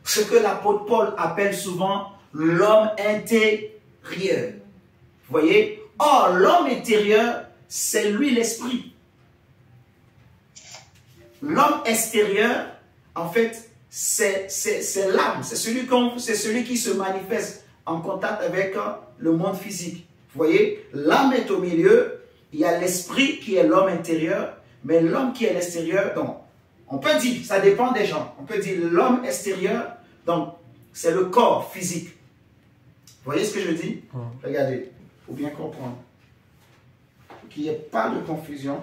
Ce que l'apôtre Paul appelle souvent l'homme intérieur. Vous voyez? Or, l'homme intérieur, c'est lui l'esprit. L'homme extérieur, en fait, c'est l'âme. C'est celui qui se manifeste en contact avec le monde physique. Vous voyez? L'âme est au milieu. Il y a l'esprit qui est l'homme intérieur. Mais l'homme qui est l'extérieur, donc, on peut dire, ça dépend des gens. On peut dire l'homme extérieur, donc, c'est le corps physique. Vous voyez ce que je dis? Regardez, il faut bien comprendre. Pour qu'il n'y ait pas de confusion,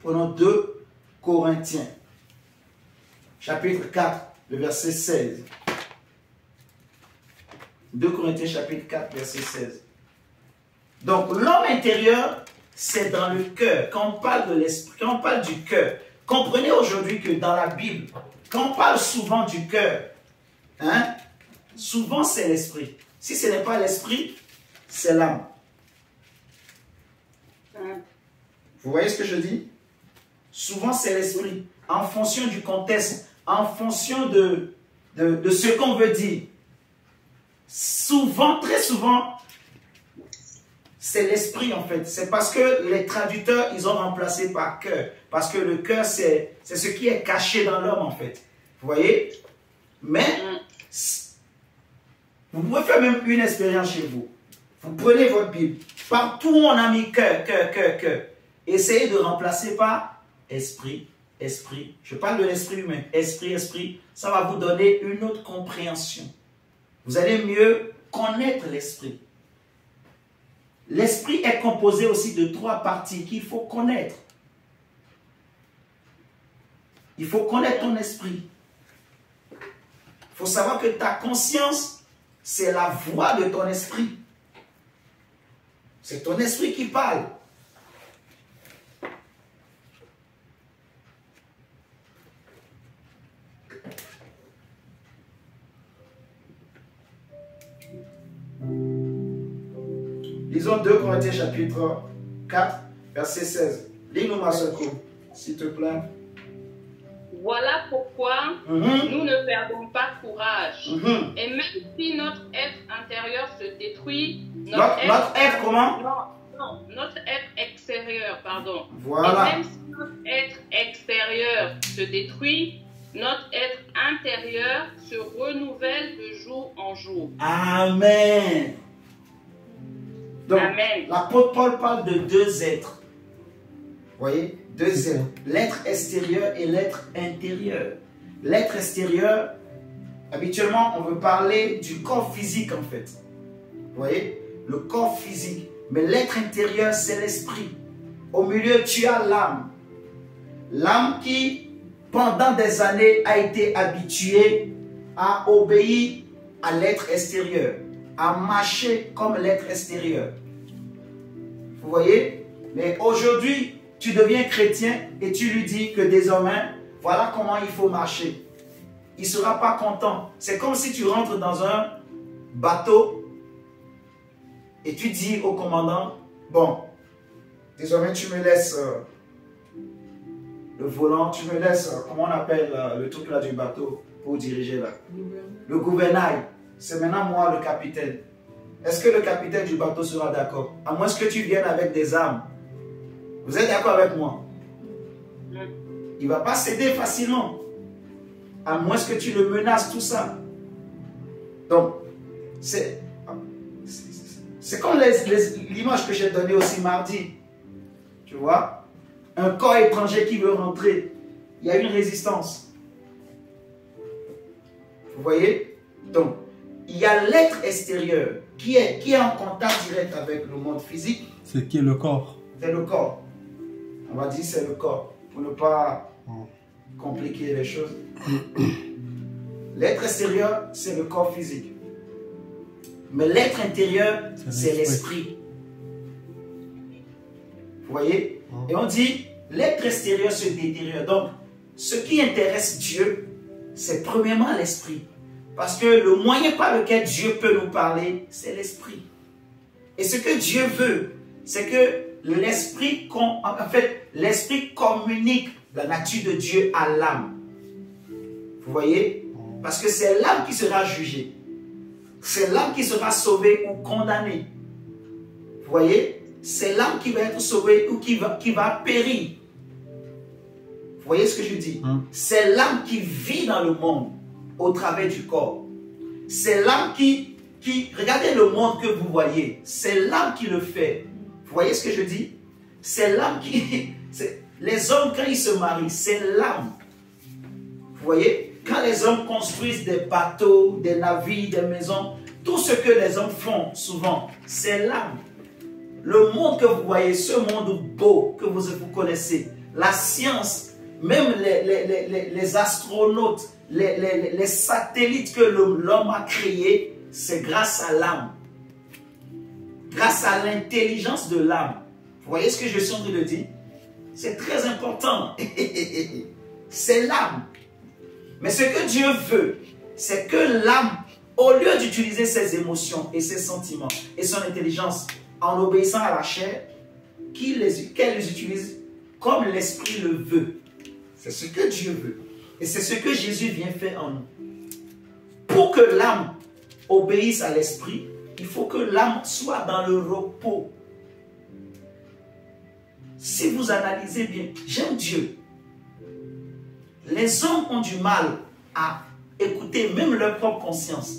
prenons 2 Corinthiens, chapitre 4, le verset 16. 2 Corinthiens, chapitre 4, verset 16. Donc, l'homme intérieur, c'est dans le cœur. Quand on parle de l'esprit, quand on parle du cœur, comprenez aujourd'hui que dans la Bible, quand on parle souvent du cœur, hein, souvent c'est l'esprit. Si ce n'est pas l'esprit, c'est l'âme. Vous voyez ce que je dis? Souvent c'est l'esprit. En fonction du contexte, en fonction de ce qu'on veut dire. Souvent, très souvent, c'est l'esprit en fait. C'est parce que les traducteurs, ils ont remplacé par cœur. Parce que le cœur, c'est ce qui est caché dans l'homme en fait. Vous voyez? Mais, vous pouvez faire même une expérience chez vous. Vous prenez votre Bible. Partout où on a mis cœur, cœur, cœur, cœur. Essayez de remplacer par esprit, esprit. Je parle de l'esprit humain. Esprit, esprit. Ça va vous donner une autre compréhension. Vous allez mieux connaître l'esprit. L'esprit est composé aussi de 3 parties qu'il faut connaître. Il faut connaître ton esprit. Il faut savoir que ta conscience, c'est la voix de ton esprit. C'est ton esprit qui parle. Lisons 2 Corinthiens chapitre 4, verset 16. Lis-nous ma soeur, s'il te plaît. Voilà pourquoi nous ne perdons pas courage. Et même si notre être intérieur se détruit, Notre être comment? Non, notre être extérieur, pardon. Voilà. Et même si notre être extérieur se détruit, notre être intérieur se renouvelle de jour en jour. Amen. Donc, Amen. l'apôtre Paul parle de 2 êtres. Vous voyez? 2 êtres. L'être extérieur et l'être intérieur. L'être extérieur, habituellement, on veut parler du corps physique en fait. Vous voyez? Le corps physique. Mais l'être intérieur, c'est l'esprit. Au milieu, tu as l'âme. L'âme qui, pendant des années, a été habituée à obéir à l'être extérieur, à marcher comme l'être extérieur. Vous voyez? Mais aujourd'hui, tu deviens chrétien et tu lui dis que désormais, voilà comment il faut marcher. Il ne sera pas content. C'est comme si tu rentres dans un bateau et tu dis au commandant, bon, désormais tu me laisses le volant, tu me laisses, comment on appelle le truc là du bateau pour diriger là? Le gouvernail. C'est maintenant moi le capitaine. Est-ce que le capitaine du bateau sera d'accord? À moins que tu viennes avec des armes. Vous êtes d'accord avec moi? Il ne va pas céder facilement. À moins que tu le menaces, tout ça. Donc, c'est comme l'image que j'ai donnée aussi mardi. Tu vois? Un corps étranger qui veut rentrer. Il y a une résistance. Vous voyez? Donc, il y a l'être extérieur qui est en contact direct avec le monde physique. C'est qui est le corps? C'est le corps. On va dire c'est le corps. Pour ne pas compliquer les choses. L'être extérieur, c'est le corps physique. Mais l'être intérieur, c'est l'esprit. Vous voyez? Et on dit, l'être extérieur se détériore. Donc, ce qui intéresse Dieu, c'est premièrement l'esprit. Parce que le moyen par lequel Dieu peut nous parler, c'est l'esprit. Et ce que Dieu veut, c'est que l'esprit, en fait, l'esprit communique la nature de Dieu à l'âme. Vous voyez? Parce que c'est l'âme qui sera jugée. C'est l'âme qui sera sauvée ou condamnée. Vous voyez? C'est l'âme qui va être sauvée ou qui va périr. Vous voyez ce que je dis? C'est l'âme qui vit dans le monde au travers du corps. C'est l'âme qui... Regardez le monde que vous voyez. C'est l'âme qui le fait. Vous voyez ce que je dis? C'est l'âme qui... Les hommes, quand ils se marient, c'est l'âme. Vous voyez? Quand les hommes construisent des bateaux, des navires, des maisons, tout ce que les hommes font souvent, c'est l'âme. Le monde que vous voyez, ce monde beau que vous connaissez, la science, même les astronautes, les satellites que l'homme a créés, c'est grâce à l'âme. Grâce à l'intelligence de l'âme. Vous voyez ce que je suis en train de dire? C'est très important. C'est l'âme. Mais ce que Dieu veut, c'est que l'âme, au lieu d'utiliser ses émotions et ses sentiments et son intelligence en obéissant à la chair, qu'elle les utilise comme l'esprit le veut. C'est ce que Dieu veut. Et c'est ce que Jésus vient faire en nous. Pour que l'âme obéisse à l'esprit, il faut que l'âme soit dans le repos si vous analysez bien, j'aime Dieu. Les hommes ont du mal à écouter même leur propre conscience.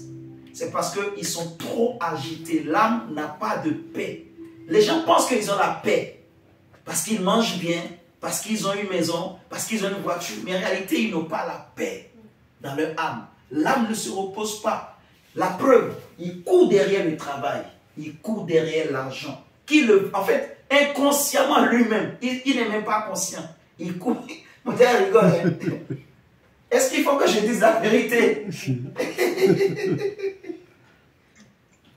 C'est parce qu'ils sont trop agités. L'âme n'a pas de paix. Les gens pensent qu'ils ont la paix parce qu'ils mangent bien, parce qu'ils ont une maison, parce qu'ils ont une voiture. Mais en réalité, ils n'ont pas la paix dans leur âme. L'âme ne se repose pas. La preuve, ils courent derrière le travail. Ils courent derrière l'argent. En fait, inconsciemment lui-même, il n'est même pas conscient. Il court. Mon Dieu, rigole. Hein? Est-ce qu'il faut que je dise la vérité?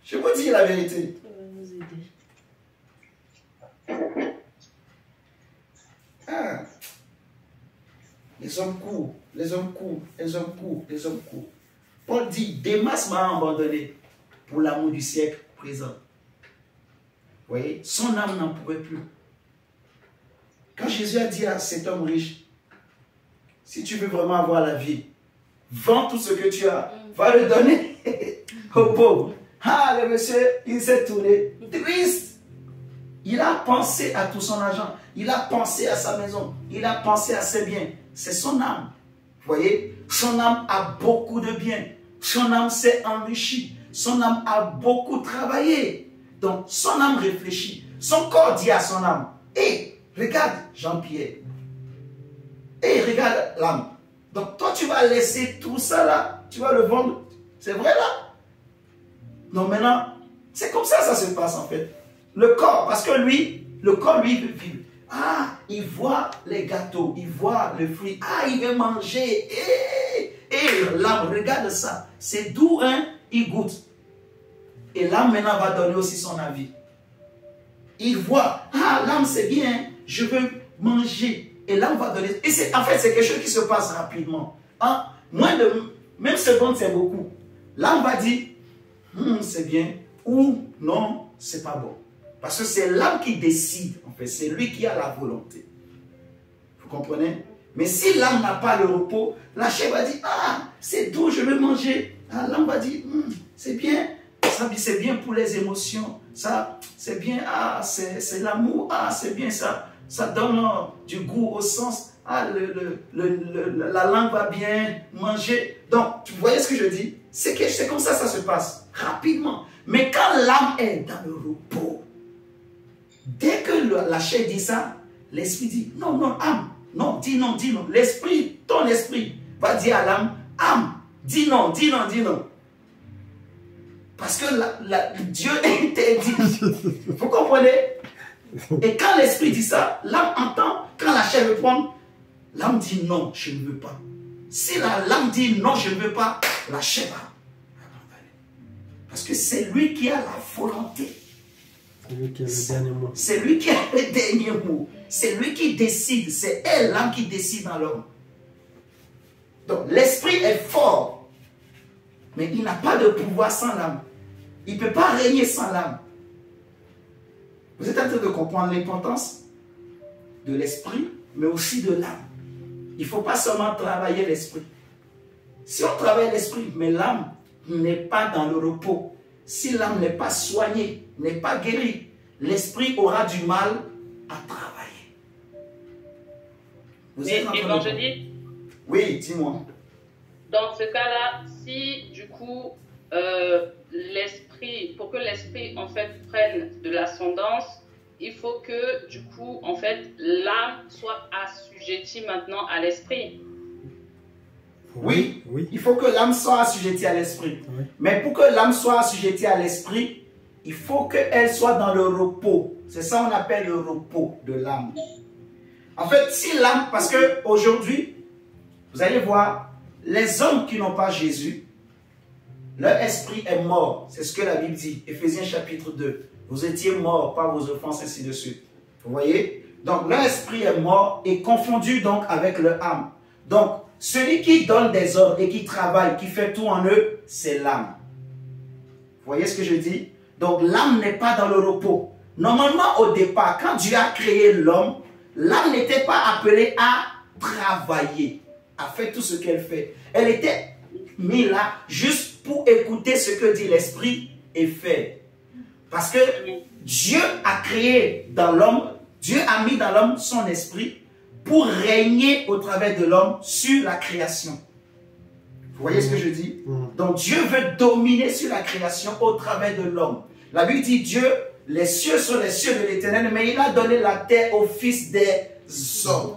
Je vous dis la vérité. Ça va nous aider. Ah. Les hommes courent, les hommes courent, les hommes courent, les hommes courent. Paul dit, Démas m'a abandonné pour l'amour du siècle présent. Vous voyez, son âme n'en pouvait plus. Quand Jésus a dit à cet homme riche, si tu veux vraiment avoir la vie, vends tout ce que tu as, va le donner aux pauvres. Ah, le monsieur, il s'est tourné triste. Il a pensé à tout son argent. Il a pensé à sa maison. Il a pensé à ses biens. C'est son âme. Vous voyez, son âme a beaucoup de biens. Son âme s'est enrichie. Son âme a beaucoup travaillé. Donc, son âme réfléchit. Son corps dit à son âme, hé, regarde Jean-Pierre. Hé, regarde l'âme. Donc, toi, tu vas laisser tout ça là. Tu vas le vendre. C'est vrai là? Donc maintenant, c'est comme ça se passe en fait. Le corps, parce que lui, le corps lui veut vivre. Ah, il voit les gâteaux, il voit le fruit. Ah, il veut manger. L'âme, regarde ça. C'est doux, hein? Il goûte. Et l'âme maintenant va donner aussi son avis. Il voit, ah, l'âme c'est bien, je veux manger. Et l'âme va donner. Et en fait, c'est quelque chose qui se passe rapidement. Hein? Même seconde, c'est beaucoup. L'âme va dire, c'est bien, ou non, c'est pas bon. Parce que c'est l'âme qui décide, en fait, c'est lui qui a la volonté. Vous comprenez? Mais si l'âme n'a pas le repos, la chair va dire, ah, c'est doux, je veux manger. Ah, l'âme va dire, c'est bien, ça c'est bien pour les émotions, ça c'est bien, ah, c'est l'amour, ah, c'est bien ça, ça donne du goût au sens, ah, la langue va bien manger. Donc, vous voyez ce que je dis? C'est comme ça se passe, rapidement. Mais quand l'âme est dans le repos, dès que la chair dit ça, l'esprit dit, non, non, âme, non, dis non, dis non. L'esprit, ton esprit va dire à l'âme, âme, dis non, dis non, dis non. Parce que Dieu interdit. Vous comprenez? Et quand l'esprit dit ça, l'âme entend, quand la chair veut prendre, l'âme dit non, je ne veux pas. Si l'âme dit non, je ne veux pas, la chair va. Parce que c'est lui qui a la volonté. C'est lui qui a le dernier mot. C'est lui qui a le dernier mot. C'est lui qui décide. C'est elle, l'âme, qui décide dans l'homme. Donc, l'esprit est fort. Mais il n'a pas de pouvoir sans l'âme. Il ne peut pas régner sans l'âme. Vous êtes en train de comprendre l'importance de l'esprit, mais aussi de l'âme. Il ne faut pas seulement travailler l'esprit. Si on travaille l'esprit, mais l'âme n'est pas dans le repos, si l'âme n'est pas soignée, n'est pas guérie, l'esprit aura du mal à travailler. Vous êtes en train de... je dis, oui, dis-moi. Dans ce cas-là, si du coup, l'esprit, pour que l'esprit en fait prenne de l'ascendance, il faut que du coup, en fait, l'âme soit assujettie maintenant à l'esprit. Oui, il faut que l'âme soit assujettie à l'esprit. Oui. Mais pour que l'âme soit assujettie à l'esprit, il faut qu'elle soit dans le repos. C'est ça qu'on appelle le repos de l'âme. En fait, si l'âme, parce qu'aujourd'hui, vous allez voir, les hommes qui n'ont pas Jésus, leur esprit est mort. C'est ce que la Bible dit, Éphésiens chapitre 2. Vous étiez morts par vos offenses, ainsi de suite. Vous voyez? Donc, leur esprit est mort et confondu donc avec leur âme. Donc, celui qui donne des ordres et qui travaille, qui fait tout en eux, c'est l'âme. Vous voyez ce que je dis? Donc l'âme n'est pas dans le repos. Normalement au départ, quand Dieu a créé l'homme, l'âme n'était pas appelée à travailler, à faire tout ce qu'elle fait. Elle était mise là juste pour écouter ce que dit l'esprit et faire. Parce que Dieu a créé dans l'homme Dieu a mis dans l'homme son esprit pour régner au travers de l'homme sur la création. Vous voyez ce que je dis? Donc Dieu veut dominer sur la création au travers de l'homme. La Bible dit Dieu, les cieux sont les cieux de l'Éternel, mais il a donné la terre aux fils des hommes.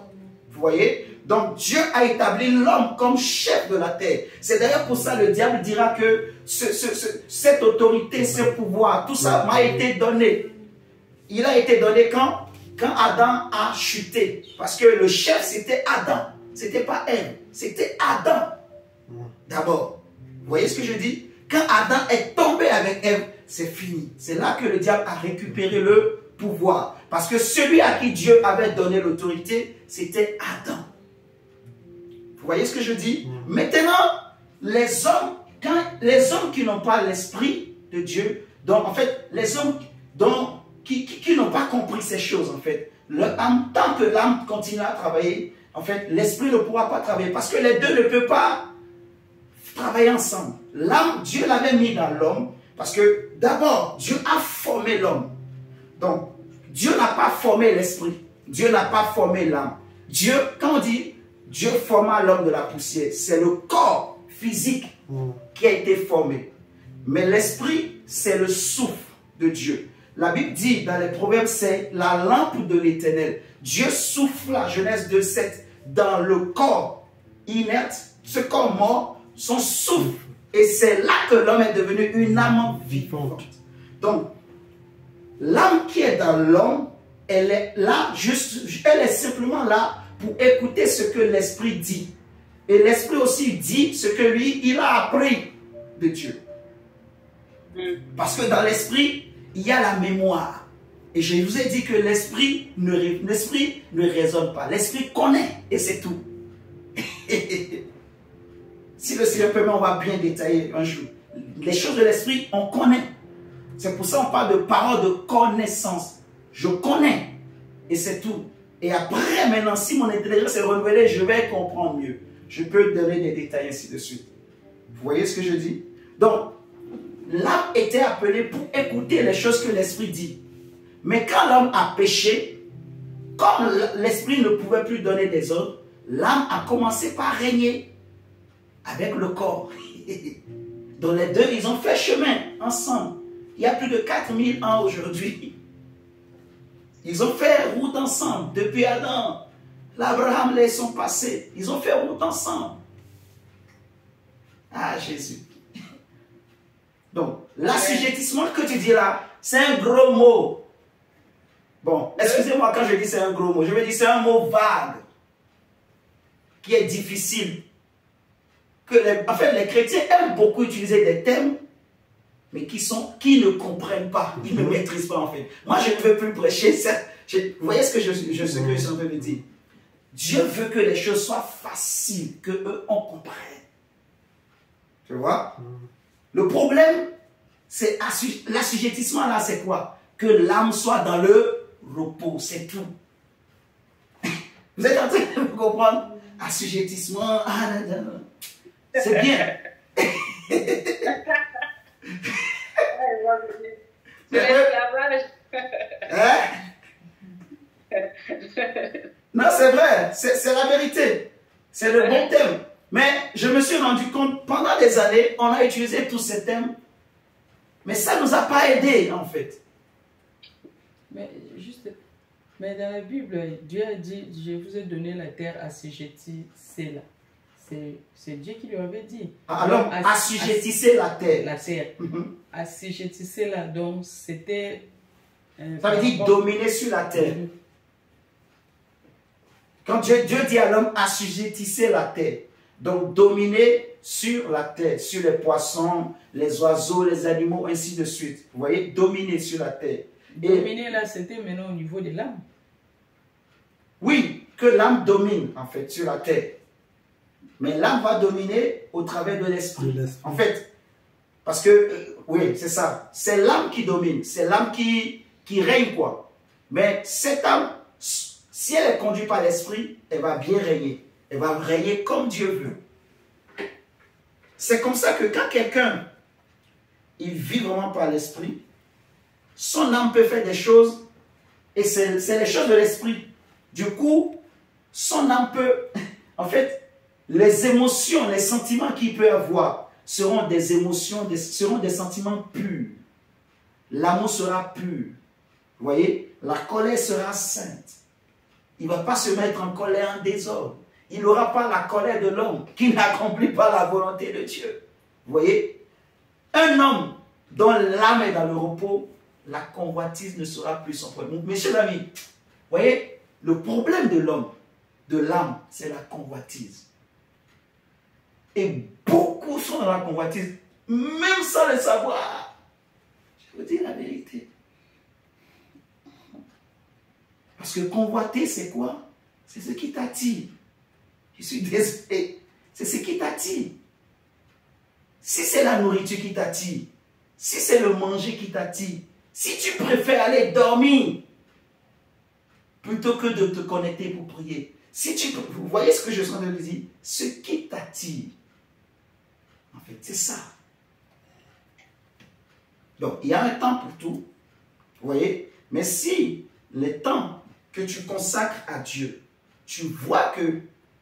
Vous voyez? Donc Dieu a établi l'homme comme chef de la terre. C'est d'ailleurs pour ça que le diable dira que cette autorité, ce pouvoir, tout ça m'a été donné. Il a été donné quand Adam a chuté. Parce que le chef c'était Adam. C'était pas Ève, c'était Adam. D'abord, vous voyez ce que je dis? Quand Adam est tombé avec Ève, c'est fini. C'est là que le diable a récupéré le pouvoir. Parce que celui à qui Dieu avait donné l'autorité, c'était Adam. Vous voyez ce que je dis? Maintenant, les hommes qui n'ont pas l'esprit de Dieu, donc en fait, les hommes qui n'ont pas compris ces choses, en fait, tant que l'âme continue à travailler, en fait, l'esprit ne pourra pas travailler. Parce que les deux ne peuvent pas travailler ensemble. L'âme, Dieu l'avait mis dans l'homme parce que d'abord, Dieu a formé l'homme. Donc, Dieu n'a pas formé l'esprit. Dieu n'a pas formé l'âme. Dieu, quand on dit Dieu forma l'homme de la poussière, c'est le corps physique qui a été formé. Mais l'esprit, c'est le souffle de Dieu. La Bible dit dans les Proverbes, c'est la lampe de l'Éternel. Dieu souffle, Genèse 2,7, dans le corps inerte, ce corps mort, son souffle. Et c'est là que l'homme est devenu une âme vivante. Donc, l'âme qui est dans l'homme, elle est là, elle est simplement là pour écouter ce que l'esprit dit. Et l'esprit aussi dit ce que lui, il a appris de Dieu. Parce que dans l'esprit, il y a la mémoire. Et je vous ai dit que l'esprit ne raisonne pas. L'esprit connaît et c'est tout. Si le Seigneur permet, on va bien détailler un jour. Les choses de l'esprit, on connaît. C'est pour ça qu'on parle de parole de connaissance. Je connais et c'est tout. Et après, maintenant, si mon intelligence est renouvelée, je vais comprendre mieux. Je peux donner des détails ainsi de suite. Vous voyez ce que je dis? Donc, l'âme était appelée pour écouter les choses que l'esprit dit. Mais quand l'homme a péché, comme l'esprit ne pouvait plus donner des ordres, l'âme a commencé par régner avec le corps. Donc les deux, ils ont fait chemin ensemble. Il y a plus de 4000 ans aujourd'hui. Ils ont fait route ensemble. Depuis Adam, l'Abraham, les sont passés. Ils ont fait route ensemble. Ah, Jésus. Donc, l'assujettissement que tu dis là, c'est un gros mot. Bon, excusez-moi quand je dis c'est un gros mot. Je veux dire c'est un mot vague. Qui est difficile. En fait, les chrétiens aiment beaucoup utiliser des thèmes, mais qui ne comprennent pas, ils ne maîtrisent pas en fait. Moi, je ne veux plus prêcher ça. Vous voyez ce que je suis en train de dire? Dieu veut que les choses soient faciles, que eux on comprenne. Tu vois? Le problème, c'est l'assujettissement là, c'est quoi? Que l'âme soit dans le repos, c'est tout. Vous êtes en train de me comprendre? Assujettissement, c'est bien. Non, c'est vrai, c'est la vérité. C'est le bon thème. Mais je me suis rendu compte, pendant des années, on a utilisé tous ces thèmes, mais ça ne nous a pas aidés, en fait. Mais dans la Bible, Dieu a dit, je vous ai donné la terre assujettissez-la. C'est Dieu qui lui avait dit. Alors, assujettissez la terre. La terre. Assujettissez-la. Donc, c'était... Ça veut dire dominer sur la terre. Quand Dieu dit à l'homme, assujettissez la terre. Donc, dominer sur la terre, sur les poissons, les oiseaux, les animaux, ainsi de suite. Vous voyez, dominer sur la terre. Dominer là, c'était maintenant au niveau de l'âme. Oui, que l'âme domine, en fait, sur la terre. Mais l'âme va dominer au travers de l'esprit. En fait, parce que, oui, c'est ça. C'est l'âme qui domine. C'est l'âme qui règne, quoi. Mais cette âme, si elle est conduite par l'esprit, elle va bien régner. Elle va régner comme Dieu veut. C'est comme ça que quand quelqu'un, il vit vraiment par l'esprit, son âme peut faire des choses Et c'est les choses de l'esprit. Du coup, son âme peut, en fait, les émotions, les sentiments qu'il peut avoir seront des émotions, seront des sentiments purs. L'amour sera pur. Vous voyez, la colère sera sainte. Il ne va pas se mettre en colère, en désordre. Il n'aura pas la colère de l'homme qui n'accomplit pas la volonté de Dieu. Vous voyez, un homme dont l'âme est dans le repos, la convoitise ne sera plus son problème. Messieurs amis, vous voyez, le problème de l'homme, de l'âme, c'est la convoitise. Et beaucoup sont dans la convoitise, même sans le savoir. Je vous dis la vérité. Parce que convoiter, c'est quoi? C'est ce qui t'attire. Je suis désolé. C'est ce qui t'attire. Si c'est la nourriture qui t'attire, si c'est le manger qui t'attire, si tu préfères aller dormir plutôt que de te connecter pour prier, si tu, vous voyez ce que je suis en train de dire? Ce qui t'attire, en fait, c'est ça. Donc, il y a un temps pour tout, vous voyez? Mais si le temps que tu consacres à Dieu, tu vois que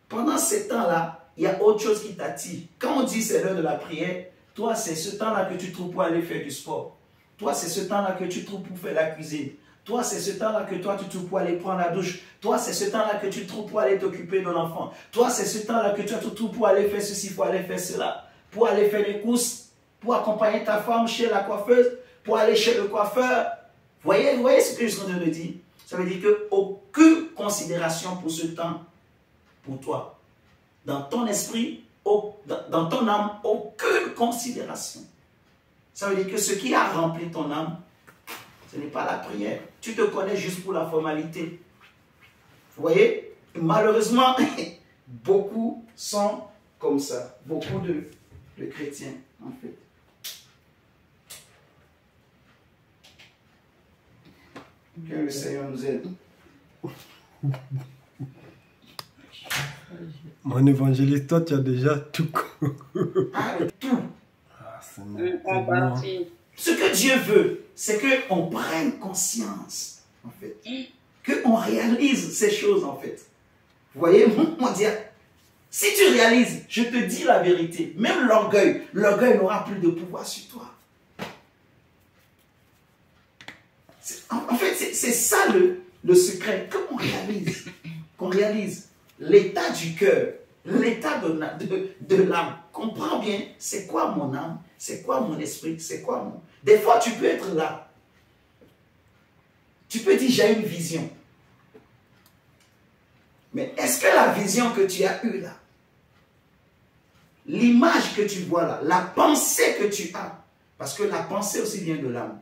pendant ces temps-là, il y a autre chose qui t'attire. Quand on dit c'est l'heure de la prière, toi, c'est ce temps-là que tu trouves pour aller faire du sport. Toi, c'est ce temps-là que tu trouves pour faire la cuisine. Toi, c'est ce temps-là que toi, tu trouves pour aller prendre la douche. Toi, c'est ce temps-là que tu trouves pour aller t'occuper de l'enfant. Toi, c'est ce temps-là que tu trouves pour aller faire ceci, pour aller faire cela. Pour aller faire les courses, pour accompagner ta femme chez la coiffeuse, pour aller chez le coiffeur. Vous voyez ce que je suis en train de dire? Ça veut dire qu'aucune considération pour ce temps, pour toi. Dans ton esprit, dans ton âme, aucune considération. Ça veut dire que ce qui a rempli ton âme, ce n'est pas la prière. Tu te connais juste pour la formalité. Vous voyez? Malheureusement, beaucoup sont comme ça. Beaucoup de chrétiens, en fait. Que le Seigneur nous aide. Mon évangéliste, toi, tu as déjà tout. Ah, tout. En partie. Ce que Dieu veut, c'est qu'on prenne conscience, en fait. Qu'on réalise ces choses, en fait. Vous voyez, mon Dieu, si tu réalises, je te dis la vérité, même l'orgueil n'aura plus de pouvoir sur toi. En fait, c'est ça le secret, qu'on réalise l'état du cœur, l'état de l'âme. Comprends bien, c'est quoi mon âme, c'est quoi mon esprit, c'est quoi mon... Des fois, tu peux être là. Tu peux dire, j'ai une vision. Mais est-ce que la vision que tu as eue là, l'image que tu vois là, la pensée que tu as, parce que la pensée aussi vient de l'âme,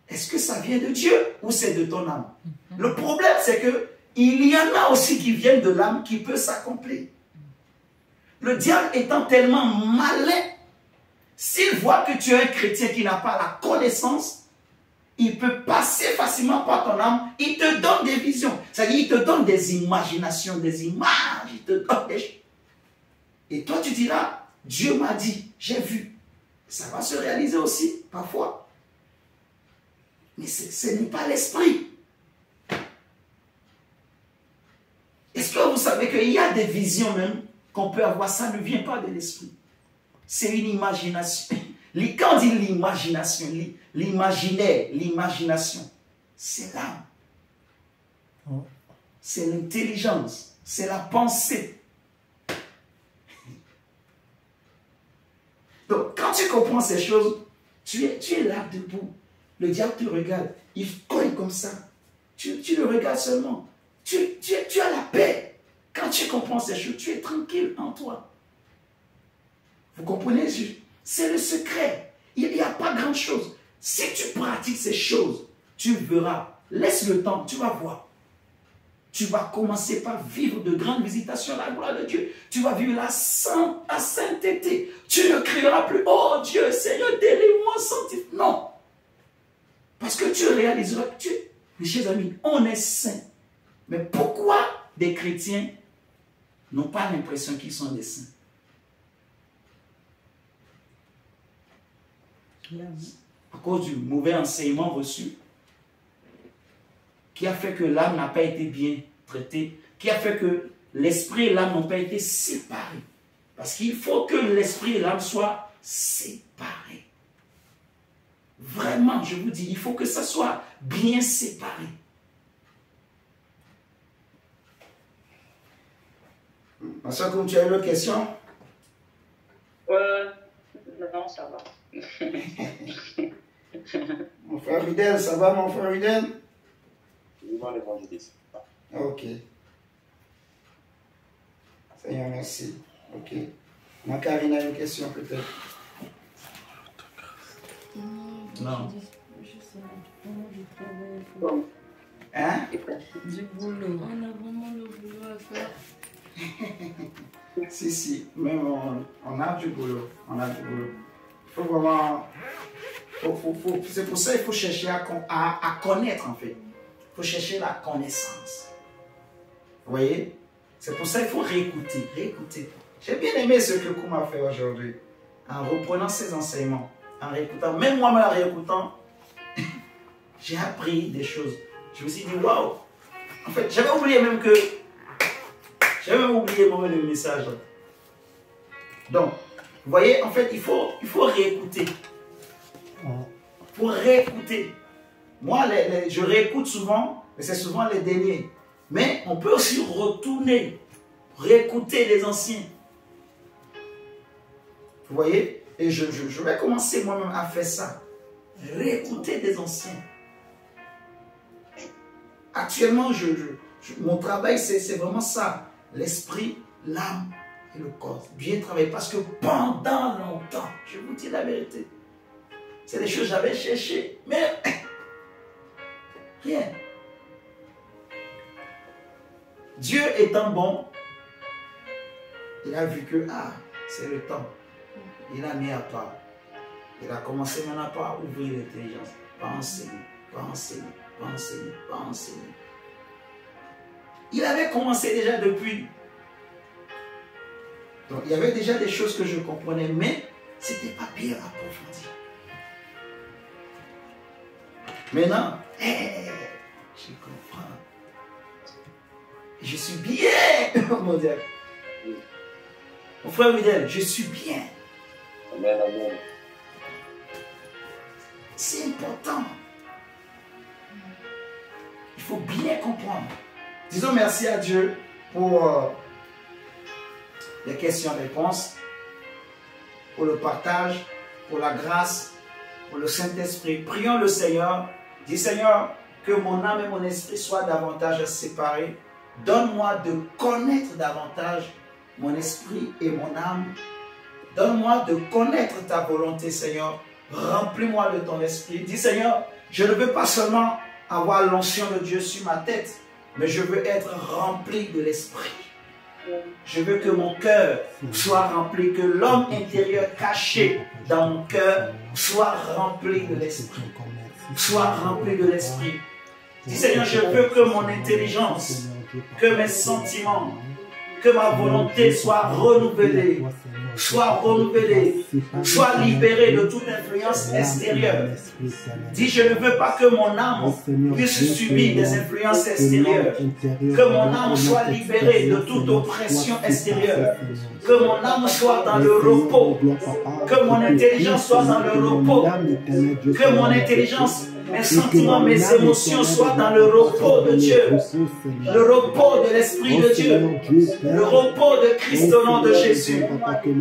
est-ce que ça vient de Dieu ou c'est de ton âme? Le problème, c'est que il y en a aussi qui viennent de l'âme qui peut s'accomplir. Le diable étant tellement malin, s'il voit que tu es un chrétien qui n'a pas la connaissance, il peut passer facilement par ton âme, il te donne des visions. C'est-à-dire, il te donne des imaginations, des images, il te donne des choses. Et toi, tu diras, Dieu m'a dit, j'ai vu. Ça va se réaliser aussi, parfois. Mais ce n'est pas l'esprit. Est-ce que vous savez qu'il y a des visions même qu'on peut avoir, ça ne vient pas de l'esprit. C'est une imagination. Quand on dit l'imagination, l'imaginaire, l'imagination, c'est l'âme. C'est l'intelligence, c'est la pensée. Donc, quand tu comprends ces choses, tu es là debout. Le diable te regarde, il cogne comme ça. Tu le regardes seulement. Tu as la paix. Quand tu comprends ces choses, tu es tranquille en toi. Vous comprenez? C'est le secret. Il n'y a pas grand chose. Si tu pratiques ces choses, tu verras. Laisse le temps, tu vas voir. Tu vas commencer par vivre de grandes visitations à la gloire de Dieu. Tu vas vivre la sainteté. Tu ne crieras plus, oh Dieu, Seigneur, délivre-moi, sanctifie. Non. Parce que tu réaliseras que mes chers amis, on est saints. Mais pourquoi des chrétiens n'ont pas l'impression qu'ils sont des saints? À cause du mauvais enseignement reçu. qui a fait que l'âme n'a pas été bien traitée, qui a fait que l'esprit et l'âme n'ont pas été séparés. Parce qu'il faut que l'esprit et l'âme soient séparés. Vraiment, je vous dis, il faut que ça soit bien séparé. Ma soeur, comme tu as une autre question? Non, ça va. Mon frère Ridel, ça va mon frère Ridel? Vivant l'évangéliste. Ok. Seigneur, merci. Ok. Ma Karine a une question peut-être? Non. Hein? Du boulot. On a vraiment le boulot à faire. Si, même on a du boulot. On a du boulot. Il faut vraiment... c'est pour ça qu'il faut chercher à connaître en fait. Il faut chercher la connaissance. Vous voyez? C'est pour ça qu'il faut réécouter. J'ai bien aimé ce que Koum a fait aujourd'hui. En reprenant ses enseignements, en réécoutant. Même moi, en réécoutant, j'ai appris des choses. Je me suis dit, waouh! En fait, j'avais oublié même que... J'avais même oublié le message. Donc, vous voyez, en fait, il faut réécouter. Il faut réécouter. Moi, je réécoute souvent, mais c'est souvent les derniers. Mais on peut aussi retourner, réécouter les anciens. Vous voyez? Et je vais commencer moi-même à faire ça. Réécouter des anciens. Actuellement, mon travail, c'est vraiment ça. L'esprit, l'âme et le corps. Bien travailler. Parce que pendant longtemps, je vous dis la vérité, c'est des choses que j'avais cherchées. Mais rien. Dieu étant bon, il a vu que, c'est le temps. Il a mis à part. Il a commencé maintenant par ouvrir l'intelligence. Pas enseigner. Il avait commencé déjà depuis. Donc il y avait déjà des choses que je comprenais, mais ce n'était pas bien approfondi. Maintenant, je comprends. Je suis bien, mon Dieu. Mon frère Widel, je suis bien. Amen, amen. C'est important. Il faut bien comprendre. Disons merci à Dieu pour les questions-réponses, pour le partage, pour la grâce, pour le Saint-Esprit. Prions le Seigneur. Dis Seigneur, que mon âme et mon esprit soient davantage séparés. Donne-moi de connaître davantage mon esprit et mon âme. Donne-moi de connaître ta volonté, Seigneur. Remplis-moi de ton esprit. Dis Seigneur, je ne veux pas seulement avoir l'onction de Dieu sur ma tête, mais je veux être rempli de l'esprit. Je veux que mon cœur soit rempli, que l'homme intérieur caché dans mon cœur soit rempli de l'esprit. Soit rempli de l'esprit. Dis Seigneur, je veux que mon intelligence, que mes sentiments, que ma volonté soit renouvelée, soit libérée de toute influence extérieure. Dis, je ne veux pas que mon âme puisse subir des influences extérieures. Que mon âme soit libérée de toute oppression extérieure. Que mon âme soit dans le repos. Que mon intelligence soit dans le repos. Que mon intelligence, mes sentiments, mes émotions soient dans le repos de Dieu. Le repos de l'Esprit de Dieu. Le repos de Christ au nom de Jésus.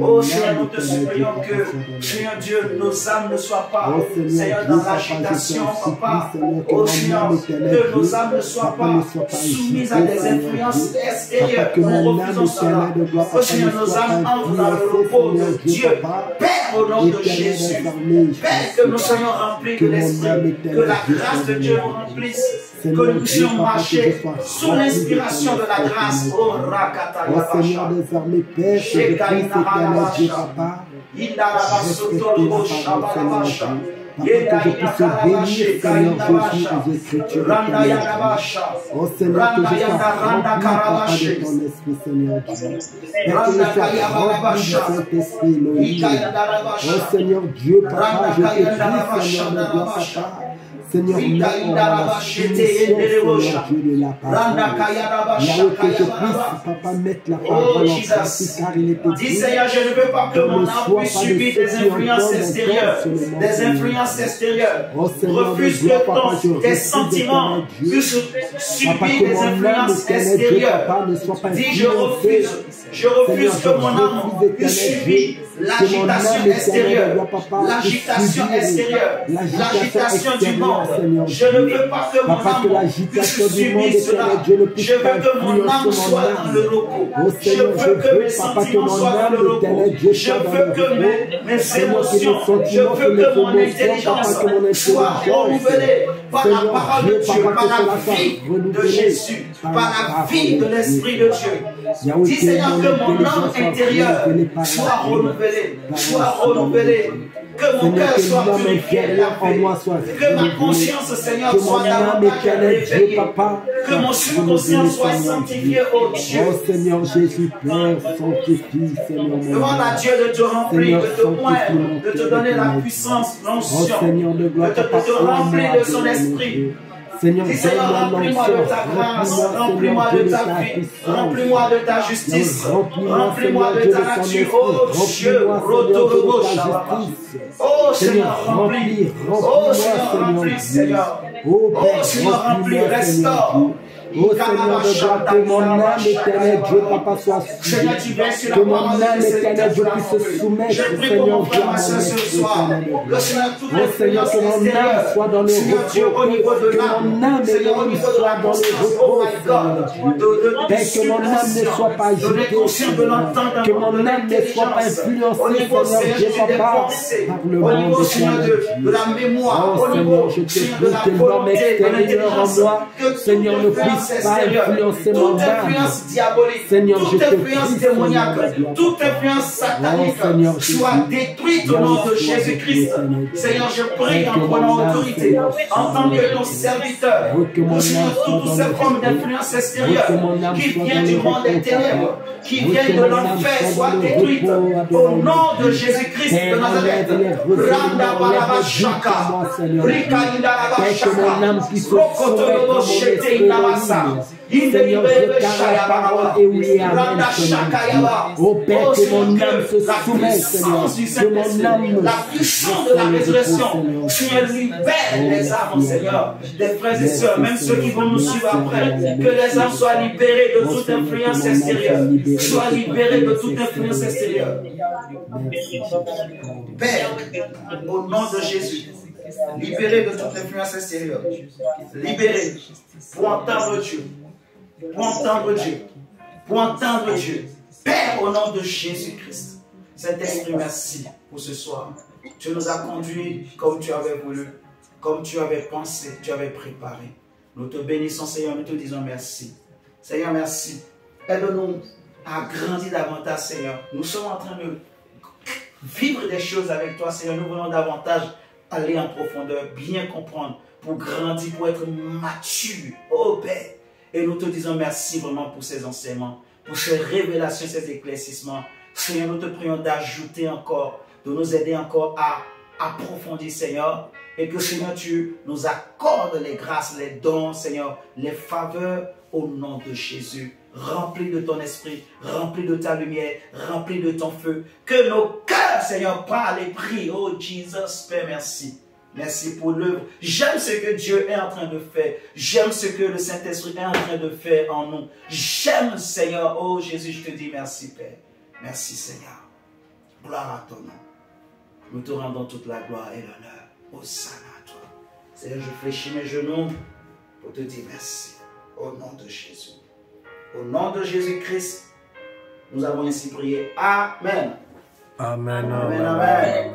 Oh Seigneur, nous te supplions que, Seigneur Dieu, nos âmes ne soient pas, Seigneur, dans l'agitation, Papa. Oh Seigneur, que nos âmes ne soient pas soumises à des influences extérieures. Nous refusons cela. Oh Seigneur, nos âmes entrent dans le repos de Dieu. Père, au nom de Jésus. Père, que nous soyons remplis de l'Esprit. Que la grâce de Dieu nous remplisse. Que nous puissions marcher sous l'inspiration de la grâce. Oh Rakata Yabasha. Shekaina Halabasha. Indalabasotolo Shabalabasha. Yedaina Kalabashe Kainabasha. Randa Yadabasha. Randa Yadaranda Karabashe. Randa Kayabalabasha. Oh Seigneur Dieu, Papa, je te prie, Seigneur de gloire, Papa. Seigneur, mets en la soumission, Seigneur Dieu de la parole. Là où que je puisse, Papa, mettre la parole en pratique, car il est écrit. Dis Seigneur, je ne veux pas que mon âme puisse subir des influences extérieures. Des influences extérieures. Refuse que tes sentiments puissent subir des influences extérieures. Dis je refuse. Je refuse que mon âme puisse subir l'agitation extérieure. L'agitation extérieure. L'agitation du monde. Je ne veux pas que mon âme puisse subir cela. Je veux que mon âme soit dans le repos. Je veux que mes sentiments soient dans le repos. Je veux que mes émotions, je veux que mon intelligence soit renouvelée par la parole de Dieu, par la vie de Jésus, par la vie de l'Esprit de Dieu. Dis Seigneur que mon âme intérieure soit renouvelée, que mon cœur soit purifié, que ma conscience, Seigneur, soit davantage réveillée, que mon subconscient soit sanctifié, oh Dieu. Oh Seigneur Jésus, Père, sanctifie, Seigneur. Demande à Dieu de te remplir, de te poindre, de te donner la puissance, l'onction, de te remplir de son esprit. Seigneur, remplis-moi de ta grâce, remplis-moi de ta vie, remplis-moi de ta justice, remplis-moi de ta nature, oh Dieu, oh Seigneur, remplis, oh Seigneur, remplis, Seigneur, oh Seigneur, remplis, restaure. Oh Seigneur de gloire, que mon âme éternelle, Dieu Papa soit soumise. Que mon âme éternelle, Dieu puisse se soumettre, Seigneur, Dieu, à mon esprit éternel. Oh Seigneur, que mon âme soit dans le repos. Que mon âme éternelle soit dans le repos, Seigneur Dieu. Père, que mon âme ne soit pas agitée, Seigneur. Que mon âme ne soit pas influencée, Seigneur Dieu Papa, par le monde éternel. Oh Seigneur, je te prie que l'homme extérieur en moi, Seigneur, ne puisse pas influencer mon âme. Seigneur, je te prie, démoniaque, toute influence satanique soit détruite au nom de Jésus-Christ. Seigneur, je prie en prenant autorité, en tant que ton serviteur, sur toutes ces formes d'influence extérieure qui viennent du monde des ténèbres, qui viennent de l'enfer, soient détruites au nom de Jésus-Christ de Nazareth. Randa Balaba Shaka, Rika Indalaba Shaka, Rokotolobo Shete Indabasa. Seigneur, déclare la parole et oui, amen, Seigneur. Ô Père, que mon âme se soumette, Seigneur. Que mon âme, la puissance de la résurrection, Seigneur, libère les âmes, Seigneur, des frères et sœurs, même ceux qui vont nous suivre après, que les âmes soient libérées de toute influence extérieure, soient libérées de toute influence extérieure. Père, au nom de Jésus, libérés de toute influence extérieure, libérés pour entendre Dieu, pour entendre Dieu, pour entendre Dieu. Père, au nom de Jésus-Christ, Saint-Esprit, merci pour ce soir. Tu nous as conduits comme tu avais voulu, comme tu avais pensé, tu avais préparé. Nous te bénissons, Seigneur, nous te disons merci. Seigneur, merci. Aide-nous à grandir davantage, Seigneur. Nous sommes en train de vivre des choses avec toi, Seigneur. Nous voulons davantage aller en profondeur, bien comprendre, pour grandir, pour être mature. Oh Père, et nous te disons merci vraiment pour ces enseignements, pour ces révélations, ces éclaircissements. Seigneur, nous te prions d'ajouter encore, de nous aider encore à approfondir, Seigneur, et que Seigneur, tu nous accordes les grâces, les dons, Seigneur, les faveurs au nom de Jésus. Remplis de ton esprit, remplis de ta lumière, remplis de ton feu. Que nos cœurs, Seigneur, parlent et prient. Oh Jesus, Père, merci. Merci pour l'œuvre. J'aime ce que Dieu est en train de faire. J'aime ce que le Saint-Esprit est en train de faire en nous. J'aime, Seigneur. Oh Jésus, je te dis merci, Père. Merci, Seigneur. Gloire à ton nom. Nous te rendons toute la gloire et l'honneur. Hosanna à toi. Seigneur, je fléchis mes genoux pour te dire merci. Au nom de Jésus. Au nom de Jésus-Christ, nous avons ainsi prié. Amen. Amen. Amen. Amen.